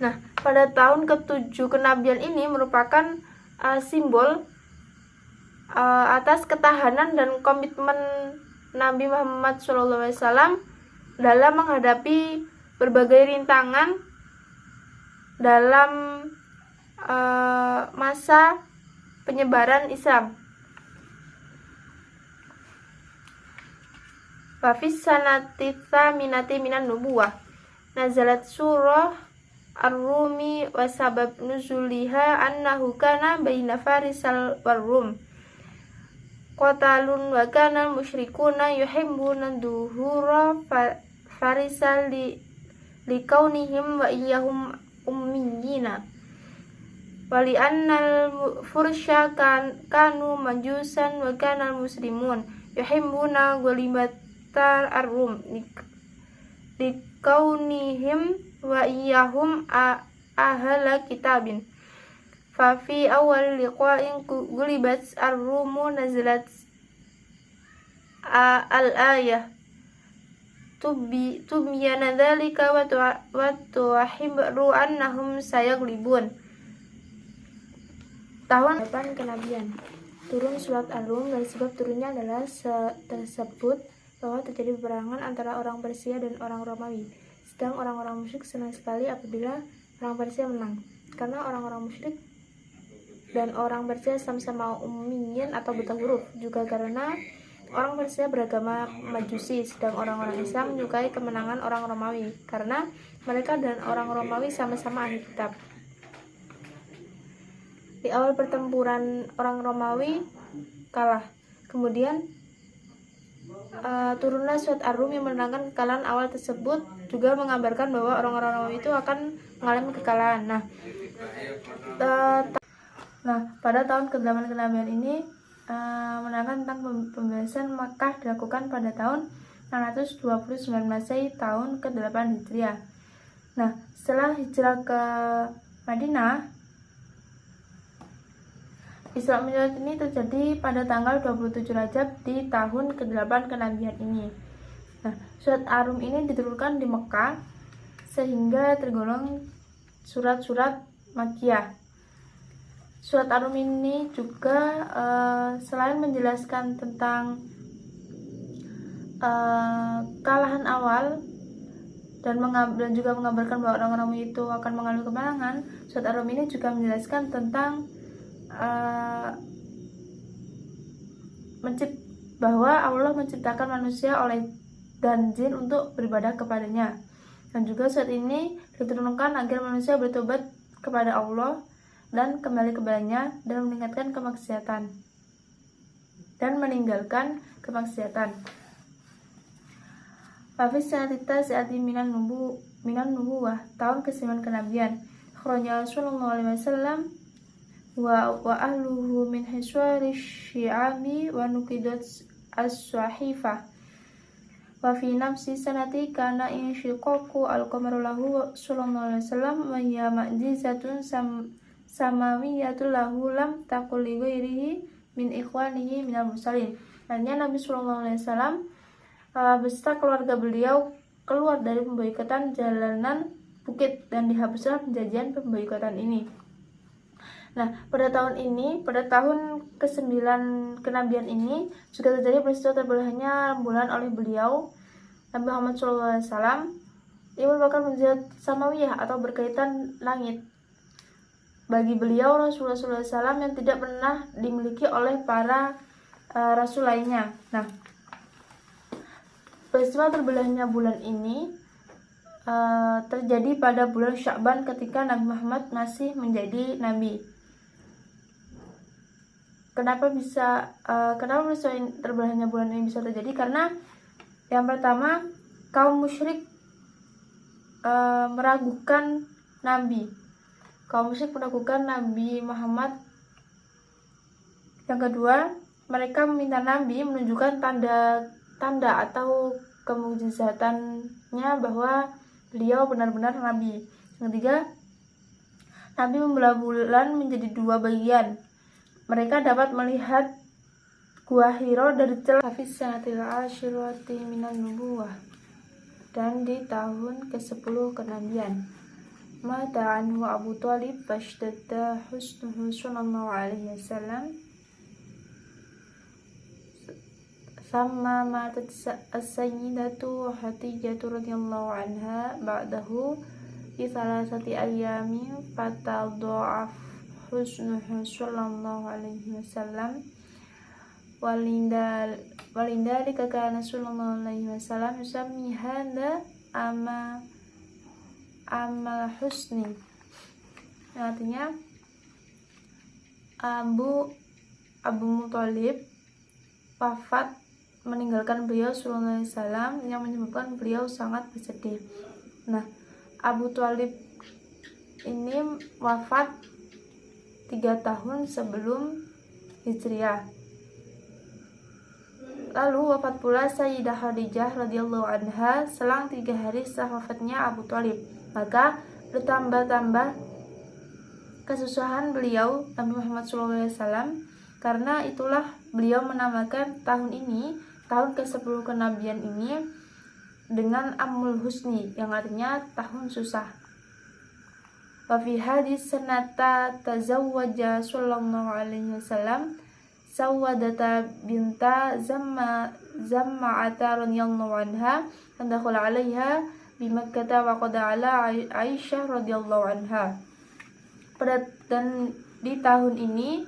Nah, pada tahun ke-7 kenabian ini merupakan simbol atas ketahanan dan komitmen Nabi Muhammad SAW dalam menghadapi berbagai rintangan dalam masa penyebaran Islam. Wafis sanati tsaminati minan nubuwah nazalat surah Ar-Rumi wa sabab nuzuliha annahu kana baina Farisal war-Rum qatalun wa kana musyrikuna yuhibbuna duhura Farisal li kaunihim wa iyahum ummiyina wali annal fursya kanu majusan wa kanal muslimun yuhibbuna ghalibatar ar-Rum li kaunihim wa iyahum ahla kitabin. Fa fi awal liqa'in ghulibat ar-Rumu nazalat al-ayah tubiyana dzalika wa tuhibru annahum sayaglibun. Tahun 8 kenabian. Turun surat Ar-Rum, dan sebab turunnya adalah tersebut bahwa terjadi peperangan antara orang Persia dan orang Romawi. Sedang orang-orang musyrik senang sekali apabila orang Persia menang, karena orang-orang musyrik dan orang Persia sama-sama ummiyin atau buta huruf, juga karena orang Persia beragama Majusi, sedang orang-orang Islam menyukai kemenangan orang Romawi karena mereka dan orang Romawi sama-sama ahli kitab. Di awal pertempuran orang Romawi kalah, kemudian turunlah surat Ar-Rum yang menerangkan kekalahan awal tersebut, juga mengabarkan bahwa orang-orang Romawi itu akan mengalami kekalahan. Pada tahun ke-8 kenabian ini menerangkan tentang pembebasan Makkah dilakukan pada tahun 629 Masehi, tahun ke-8 Hijriah. Setelah hijrah ke Madinah, Isra Mi'raj ini terjadi pada tanggal 27 Rajab di tahun ke-8 kenabian ini. Surat Ar-Rum ini diturunkan di Mekah sehingga tergolong surat-surat Makkiyah. Surat Ar-Rum ini juga selain menjelaskan tentang kekalahan awal dan juga mengabarkan bahwa orang-orang itu akan mengalami kemenangan, surat Ar-Rum ini juga menjelaskan tentang bahwa Allah menciptakan manusia dan jin untuk beribadah kepadanya, dan juga surat ini diturunkan agar manusia bertobat kepada Allah dan kembali kepadanya dan meninggalkan kemaksiatan. Wafis sanatita saati minan nubuwah, tahun ke-9 kenabian, kharaja Rasulullah SAW wa ahluhu min hiswari syi'ami wa nuqidat as-sahifah wa fi nafsi sanati kana insyiqaqu al-qamaru lahu sallallahu alaihi wasallam wa hiya ma'jizatun samawiyatul lahu lam taqul li ghairihi min ikhwanihi minal mursalin. Artinya Nabi sallallahu alaihi wasallam beserta keluarga beliau keluar dari pemboikotan jalanan bukit dan dihapuslah penjajian pemboikotan ini. Pada tahun ke-9 kenabian ini juga terjadi peristiwa terbelahnya rembulan oleh beliau, Nabi Muhammad SAW. Ini merupakan mukjizat samawiyah atau berkaitan langit bagi beliau Rasulullah SAW yang tidak pernah dimiliki oleh para rasul lainnya. Peristiwa terbelahnya bulan ini terjadi pada bulan Sya'ban ketika Nabi Muhammad masih menjadi nabi. Kenapa peristiwa terbelahnya bulan ini bisa terjadi? Karena yang pertama, kaum musyrik meragukan Nabi. Kaum musyrik meragukan Nabi Muhammad. Yang kedua, mereka meminta Nabi menunjukkan tanda atau kemujizatannya bahwa beliau benar-benar Nabi. Yang ketiga, Nabi membelah bulan menjadi 2 bagian. Mereka dapat melihat Gua Hiro dari celah Hafiz sanatil ashirati minan nubuwah, dan di tahun ke-10 kenabian. Mata anhu Abu Thalib fashtadda husnuhu sallallahu alaihi wasallam. Sama matat as-sayyidatu Hatijatu radhiyallahu anha ba'dahu fi salasati ayyami fatadha'af husnuhu sallallahu alaihi wasallam. Walindalika kana sallallahu alaihi wasallam yusammi hadza amal husni. Artinya Abu Muthalib wafat meninggalkan beliau sallallahu alaihi wasallam yang menyebabkan beliau sangat bersedih. Abu Thalib ini wafat 3 tahun sebelum Hijriah. Lalu wafat pula Sayyidah Khadijah radhiyallahu anha selang 3 hari setelah wafatnya Abu Thalib. Maka bertambah-tambah kesusahan beliau Nabi Muhammad SAW. Karena itulah beliau menamakan tahun ini, tahun ke-10 kenabian ini, dengan Amul Husni, yang artinya tahun susah. Wa fi hadis sanata tazawwaja sallallahu alaihi wasallam Sawadata binta Zamma'ata radhiyallahu anha, tadkhul 'alaiha bi Makkah wa qad ala Aisyah radhiyallahu anha. Dan di tahun ini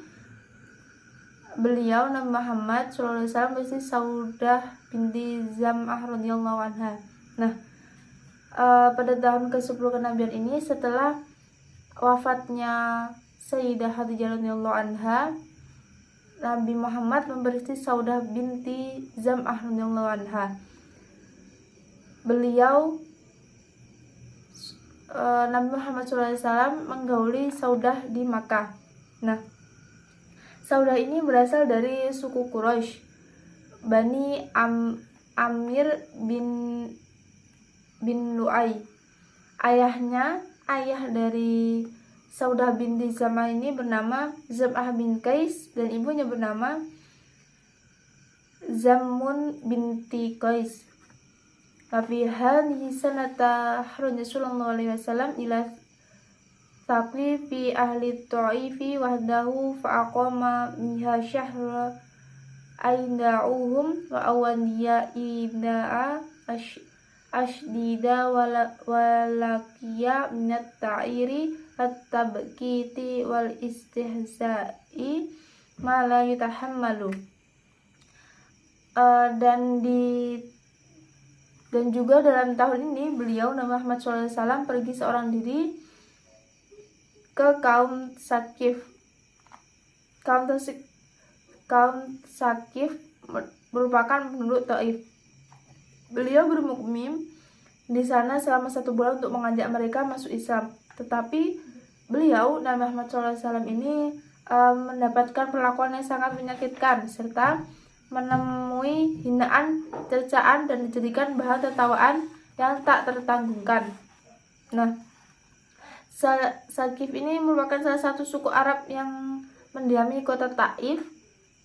beliau Nabi Muhammad SAW beristri Saudah binti Zam'ah radhiyallahu anha. Nah, pada tahun ke-10 kenabian ini setelah wafatnya Sayyidah Khadijah radhiyallahu anha, Nabi Muhammad memberi Saudah binti Zam'ah radhiyallahu anha. Beliau Nabi Muhammad SAW menggauli Saudah di Makkah. Nah, Saudah ini berasal dari suku Quraisy, Bani Amir bin Lu'ay. Ayah dari Saudah binti Zam'ah ini bernama Zam'ah bin Qais dan ibunya bernama Zammun binti Qais. Fi hadhihi sanata kharaja sallallahu alaihi wasallam ila Thaqif fi ahli Ta'ifi wahdahu fa aqama minha syahra ainda'uhum wa awaniya ida'a ashdida walakiya minat ta'iri at-tabkiti wal istihza'i ma la yutahammalu. Dan juga dalam tahun ini beliau Nabi Muhammad SAW pergi seorang diri ke kaum Sakif. Kaum Sakif merupakan penduduk Taif. Beliau bermukmin di sana selama 1 bulan untuk mengajak mereka masuk Islam. Tetapi beliau Nabi Muhammad SAW ini mendapatkan perlakuan yang sangat menyakitkan serta menemui hinaan, cercaan, dan dijadikan bahan tertawaan yang tak tertanggungkan. Nah, Sakif ini merupakan salah satu suku Arab yang mendiami kota Taif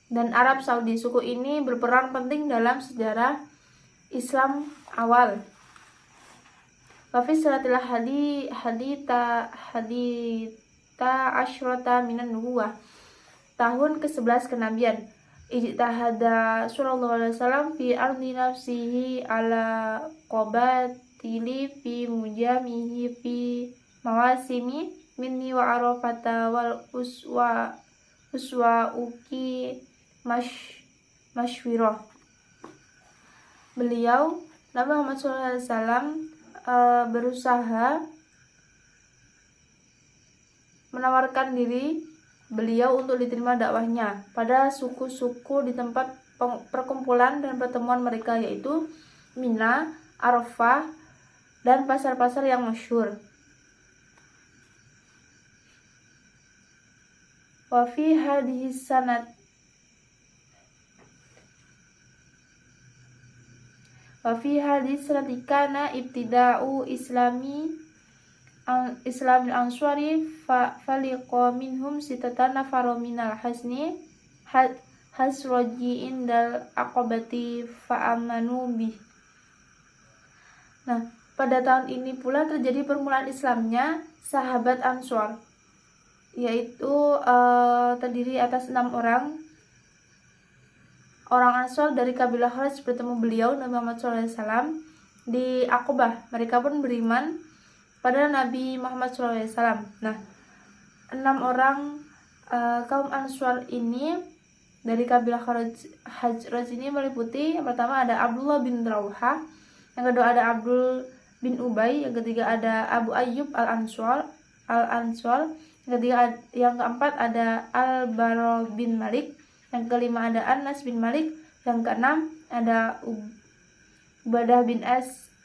dan Arab Saudi. Suku ini berperan penting dalam sejarah Islam awal. Wafi suratil hadita asyrota minan nubuwah, tahun ke-11 kenabian. Ijtahada sallallahu alaihi wasallam fi ardi nafsihi ala qabatili fi mujamihi fi mawasimi minni wa arafata wal uswa uki mashwirah. Beliau Nabi Muhammad SAW berusaha menawarkan diri beliau untuk diterima dakwahnya pada suku-suku di tempat perkumpulan dan pertemuan mereka, yaitu Mina, Arafah, dan pasar-pasar yang masyhur. Wa fi hadhihi sanati kana ibtida'u Islamil Ansari faliqa minhum sitatan nafaro minal hasroji indal aqabati fa'amanu bih. Nah, pada tahun ini pula terjadi permulaan Islamnya sahabat Ansar, yaitu terdiri atas 6 orang Ansar dari kabilah Khawarij bertemu beliau Nabi Muhammad SAW di Aqabah. Mereka pun beriman pada Nabi Muhammad SAW. Nah, 6 orang kaum Ansar ini dari kabilah Khawarij ini meliputi, yang pertama ada Abdullah bin Rawha, yang kedua ada Abdul bin Ubay, yang ketiga ada Abu Ayyub al-Ansar, yang keempat ada Al-Bara bin Malik, yang kelima ada Anas bin Malik, yang keenam ada Ubadah bin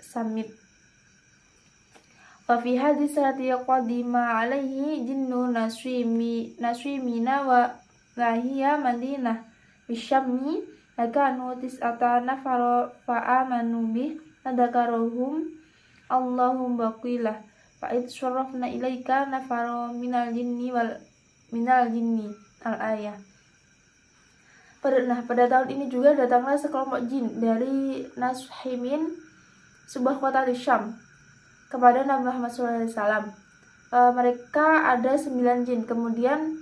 Samit. Wa fi hadis sanati qadima alaihi jinnu naswimina wa hiya Madinah bisyammi lakanu tis'ata nafara fa'amanu bih adakarohum Allahum baqilah fa'id syarafna ilaika nafaro minal jinni al-ayah. Pada tahun ini juga datanglah sekelompok jin dari Nashimin, sebuah kota di Syam, kepada Nabi Muhammad SAW. Mereka ada 9 jin. Kemudian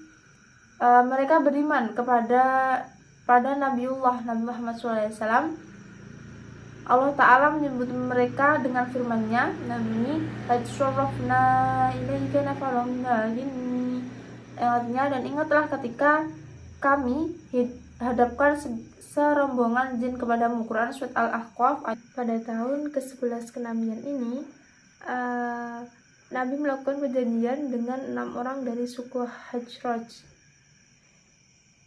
mereka beriman pada Nabi Muhammad SAW Allah Ta'ala menyebut mereka dengan firman-Nya, Nabi Hajsorofna ilaika nafarom ini, artinya, dan ingatlah ketika kami hadapkan serombongan jin kepadamu. Quran Surat Al-Ahqaf. Pada tahun ke-11 kenabian ini, Nabi melakukan perjanjian dengan 6 orang dari suku Hajraj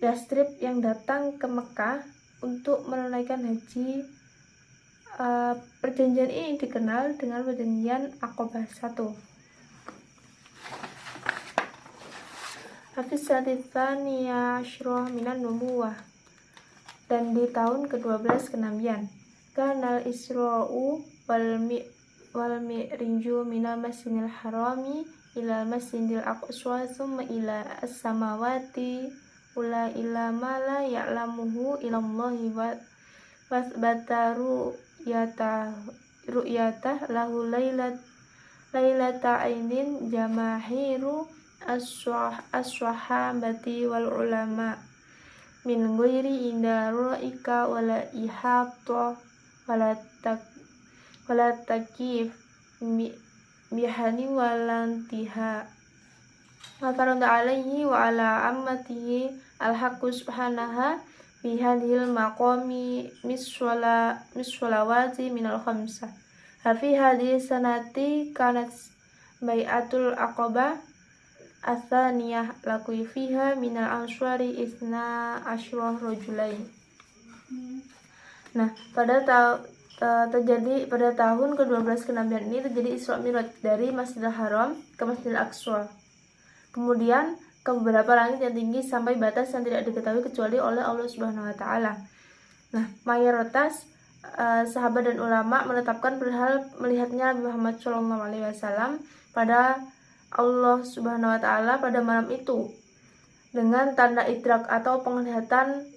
Yastrib yang datang ke Mekah untuk menunaikan haji. Perjanjian ini dikenal dengan perjanjian Aqabah 1. Hafiz Sadithaniya Ashrah Minan Nubuwah, dan di tahun ke-12 kenabian, Kanal Isra'u wal Mi'riju minal Masjidil Harami ila Masjidil Aqsa summa ila as-samawati ula ila ma la ya'lamuhu ilallahi wasbataru ru'yatah lahu lailata ainin jamahiru as-swahabati wal ulama min ghairi inda ra'ika wala ihata wala takif bihani walantiha wa farada alaihi wa ala ammatihi al-haqqu subhanaha fi hadhil maqami miswalawati minal khamsah. Hafi hadhihi sanati kanat bai'atul aqabah atsaniyah laku fiha minal answari isna asyrah rajulain. Nah, terjadi pada tahun ke-12 kenabian ini terjadi Isra Mi'raj dari Masjidil Haram ke Masjidil Aqsa. Kemudian ke beberapa langit yang tinggi sampai batas yang tidak diketahui kecuali oleh Allah Subhanahu wa taala. Nah, mayoritas sahabat dan ulama menetapkan perihal melihatnya Muhammad SAW pada Allah Subhanahu wa taala pada malam itu dengan tanda idrak atau penglihatan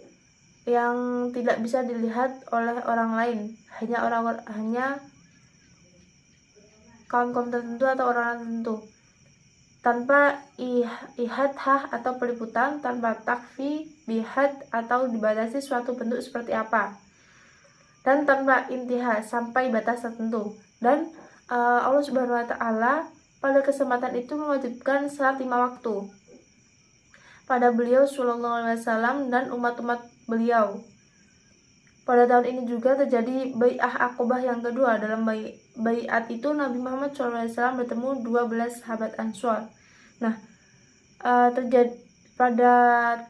yang tidak bisa dilihat oleh orang lain, hanya kaum-kaum tertentu atau orang tertentu, tanpa ihathah atau peliputan, tanpa takfi bihad atau dibatasi suatu bentuk seperti apa, dan tanpa intiha sampai batas tertentu. Dan Allah Subhanahu wa taala pada kesempatan itu mewajibkan salat 5 waktu pada beliau sallallahu alaihi wasallam dan umat-umat beliau. Pada tahun ini juga terjadi Bai'ah Aqabah yang kedua. Dalam bai'at itu Nabi Muhammad SAW bertemu 12 sahabat Ansar. Nah, terjadi pada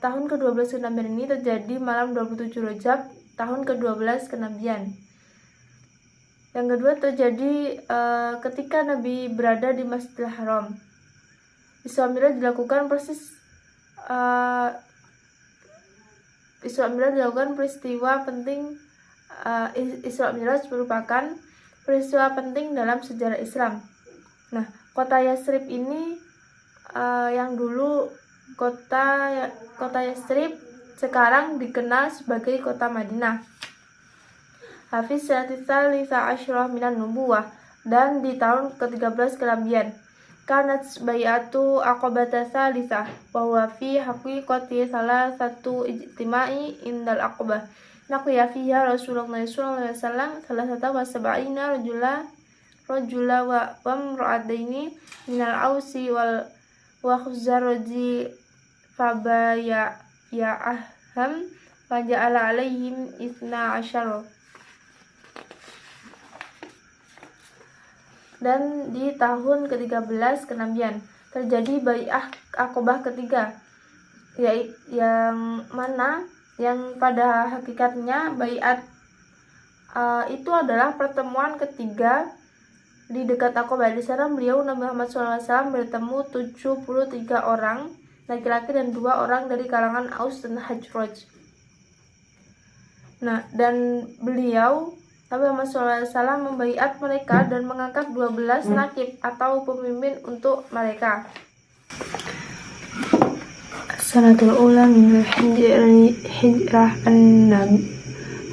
tahun ke-12 kenabian ini terjadi malam 27 Rajab tahun ke-12 kenabian. Yang kedua terjadi ketika Nabi berada di Masjidil Haram. Isra Mi'raj dilakukan peristiwa penting. Isra Mi'raj merupakan peristiwa penting dalam sejarah Islam. Nah, kota Yastrib ini yang dulu kota Yastrib sekarang dikenal sebagai kota Madinah. Hafiz Sadithaniya Ashrah Minan Nubuwah, dan di tahun ke-13 kenabian, kanat bai'atu aqabata tsalitsah wa huwa fi haqiqati salah satu ijtima'i indal aqabah. Naqiya fiha Rasulullah sallallahu alaihi wasallam salah satu wa sab'ina rajula wa imra'ataini minal ausi wa khuzraji fabaya aham wa ja'ala alaihim 12. Dan di tahun ke-13 kenabian terjadi Bai'ah Aqabah ketiga, yang mana yang pada hakikatnya bai'at itu adalah pertemuan ketiga di dekat Aqabah. Di sana beliau Nabi Muhammad SAW bertemu 73 orang laki-laki dan 2 orang dari kalangan Aus dan Hajraj. Nah, dan beliau Nabi Muhammad SAW membaiat mereka dan mengangkat 12 nakib atau pemimpin untuk mereka. Sanatul ula min hijrah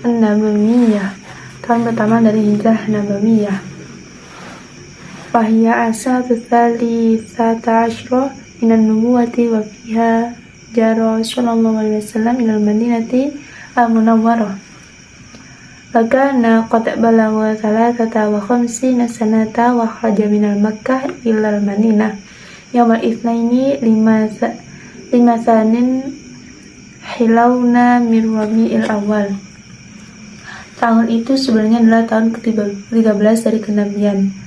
an-nabawiyah, tahun pertama dari hijrah nabawiyah. Fahiyya asatu tsalitsata asyra minan nubuwati wa fiha jara sallallahu alaihi wasallam ilal madinati al-munawwarah. Fakana qad balagha thalathata wa khamsina sanata wa kharaja minal Makkah ilal Madinah yaumal itsnaini lima sanin hilawna min Rabi'il Awal. Tahun itu sebenarnya adalah tahun ke-13 dari kenabian.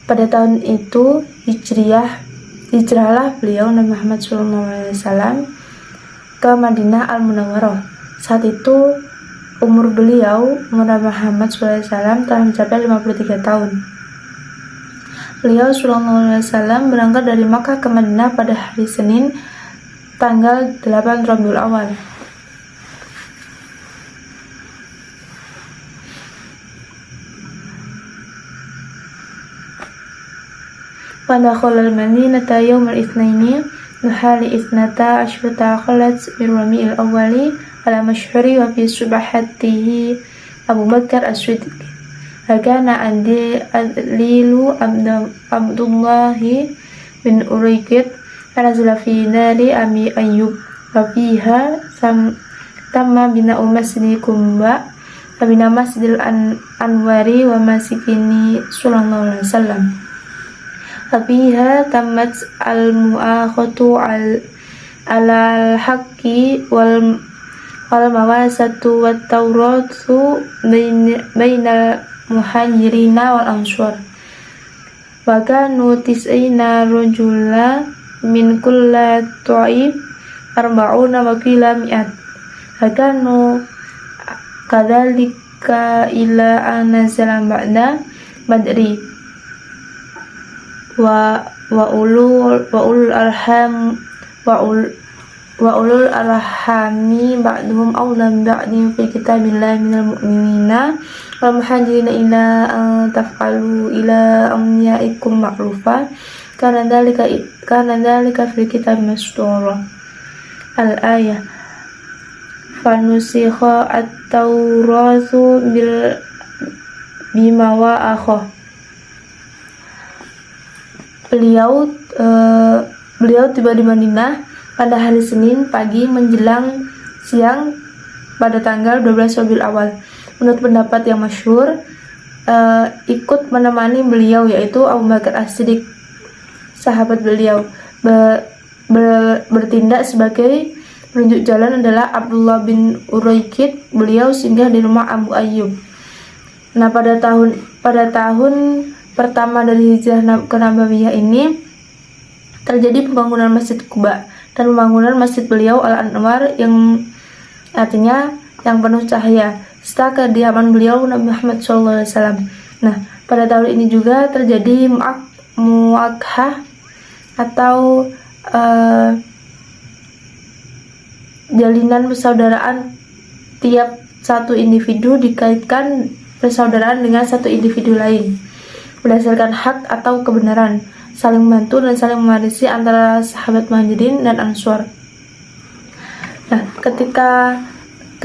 Pada tahun itu hijrahlah beliau Nabi Muhammad SAW ke Madinah Al-Munawwarah. Saat itu umur Nabi Muhammad SAW telah mencapai 53 tahun. Beliau SAW berangkat dari Makkah ke Madinah pada hari Senin tanggal 8 Rabiul Awal. Pada kholal Madinata yaumal itsnaini nuhali isnata asyrata khalat min Rabi'il Awwali ala masyhuri wa fi subhatihi Abu Bakar As-Siddiq. Hakana adlilu Abdullahi bin Uraykid nazala fi dari Abi Ayyub wa fiha tamma bina'u masjidi Qumba wa bina masjidil Anwari wa masikini sallallahu alaihi wasallam. Fiha tamat al-mu'akhatu al-haqqi wal mawasatu wat tawratu bainal muhajirina wal ansar. Wa kanu tis'ina rajula min kulli ta'if arba'una wa qila mi'at. Wa kanu kadzalika ila anzala ba'da badri wa ulul arhami ba'duhum awlam ba'din fi kitabillahi minal mu'minina wal muhajirina ila an taf'alu ila amyaikum ma'rufa kana dalika fil kitab mastura. Al-ayah fanusikha at-tauratu bima wa'akha. Beliau tiba di Madinah pada hari Senin pagi menjelang siang pada tanggal 12 Rabiul Awal. Menurut pendapat yang masyhur, ikut menemani beliau yaitu Abu Bakar As-Siddiq, sahabat beliau. Bertindak sebagai penunjuk jalan adalah Abdullah bin Uraykid. Beliau singgah di rumah Abu Ayyub. Nah, pada tahun pertama dari hijrah ke Nabawiyah ini terjadi pembangunan Masjid Quba dan pembangunan Masjid beliau Al-Anwar yang artinya yang penuh cahaya setelah kediaman beliau Nabi Muhammad SAW. Nah, pada tahun ini juga terjadi muakhah atau jalinan persaudaraan. Tiap satu individu dikaitkan persaudaraan dengan satu individu lain berdasarkan hak atau kebenaran, saling membantu dan saling mewarisi antara sahabat Muhajirin dan Ansor. Nah, ketika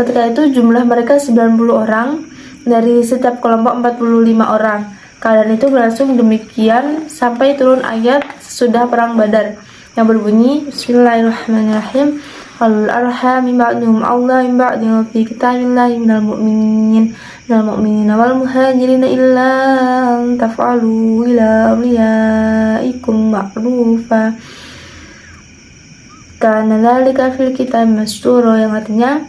itu jumlah mereka 90 orang, dari setiap kelompok 45 orang. Keadaan itu berlangsung demikian sampai turun ayat sesudah perang Badar yang berbunyi Bismillahirrahmanirrahim. Walul arhami ba'duhum awla min ba'din fi kitabillahi minal mu'minina wal muhajirina illa an taf'alu ila awliyaikum ma'rufa kana dzalika fil kitab mastura, yang artinya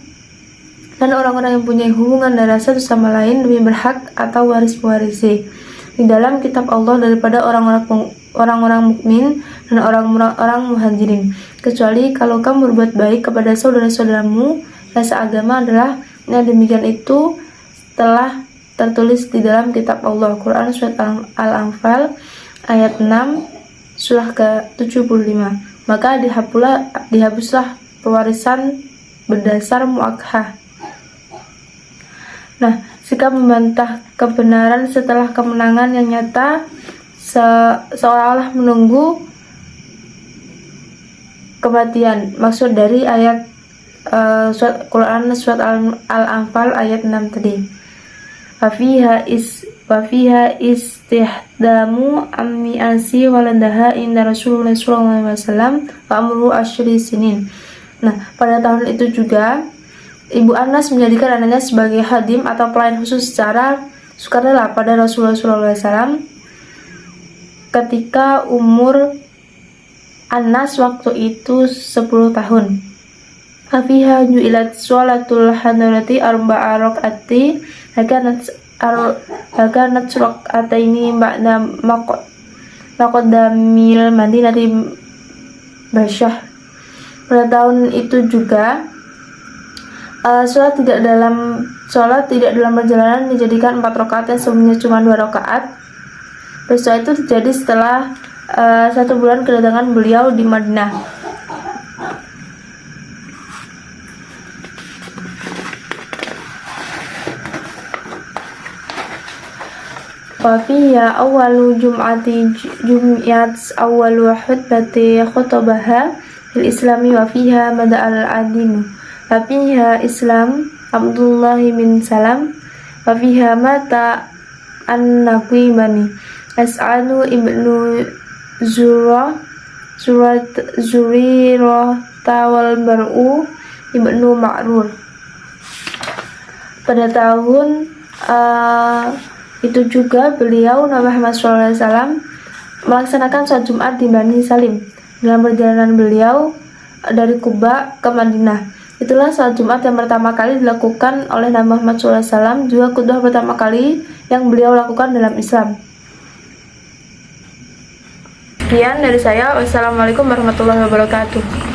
dan orang-orang yang punya hubungan darah satu sama lain lebih berhak atau waris-pewarisi di dalam kitab Allah daripada orang-orang mukmin dan orang-orang muhajirin, kecuali kalau kamu berbuat baik kepada saudara-saudaramu yang seagama adalah yang demikian itu telah tertulis di dalam kitab Allah. Quran surat Al-Anfal ayat 6 surah ke-75. Maka dihapuslah pewarisan berdasar muakhah. Nah, sikap membantah kebenaran setelah kemenangan yang nyata seolah-olah menunggu kematian. Maksud dari ayat Quran surat Al-Anfal ayat 6 tadi. Wafiha istihdamu ammi asi walandaha inda Rasulullah SAW wa amru asyri sinin. Nah, pada tahun itu juga Ibu Anas menjadikan anaknya sebagai khadim atau pelayan khusus secara sukarela pada Rasulullah SAW ketika umur Anas waktu itu 10 tahun. Afiha ju'ilat sholatul hadarati arba'a rakaati hakanat raka'ataini ba'da maqdamil Madinati Basyah. Pada tahun itu juga sholat tidak dalam perjalanan dijadikan 4 rakaat yang sebelumnya cuma 2 rakaat. Peristiwa itu terjadi setelah 1 bulan kedatangan beliau di Madinah. Wafiya awalu jum'at awalu khutbati khutabaha fil islami wafiha mada al-adinu wafiha Islam Abdullah bin Salam wafiha mata an-Naqimani As'adu ibnu Zurirah Tawal Bar'u ibnu Ma'rur. Pada tahun itu juga beliau Nabi Muhammad SAW melaksanakan sholat Jumat di Bani Salim dalam perjalanan beliau dari Kuba ke Madinah. Itulah sholat Jumat yang pertama kali dilakukan oleh Nabi Muhammad SAW, juga khutbah pertama kali yang beliau lakukan dalam Islam. Sekian dari saya. Wassalamualaikum warahmatullahi wabarakatuh.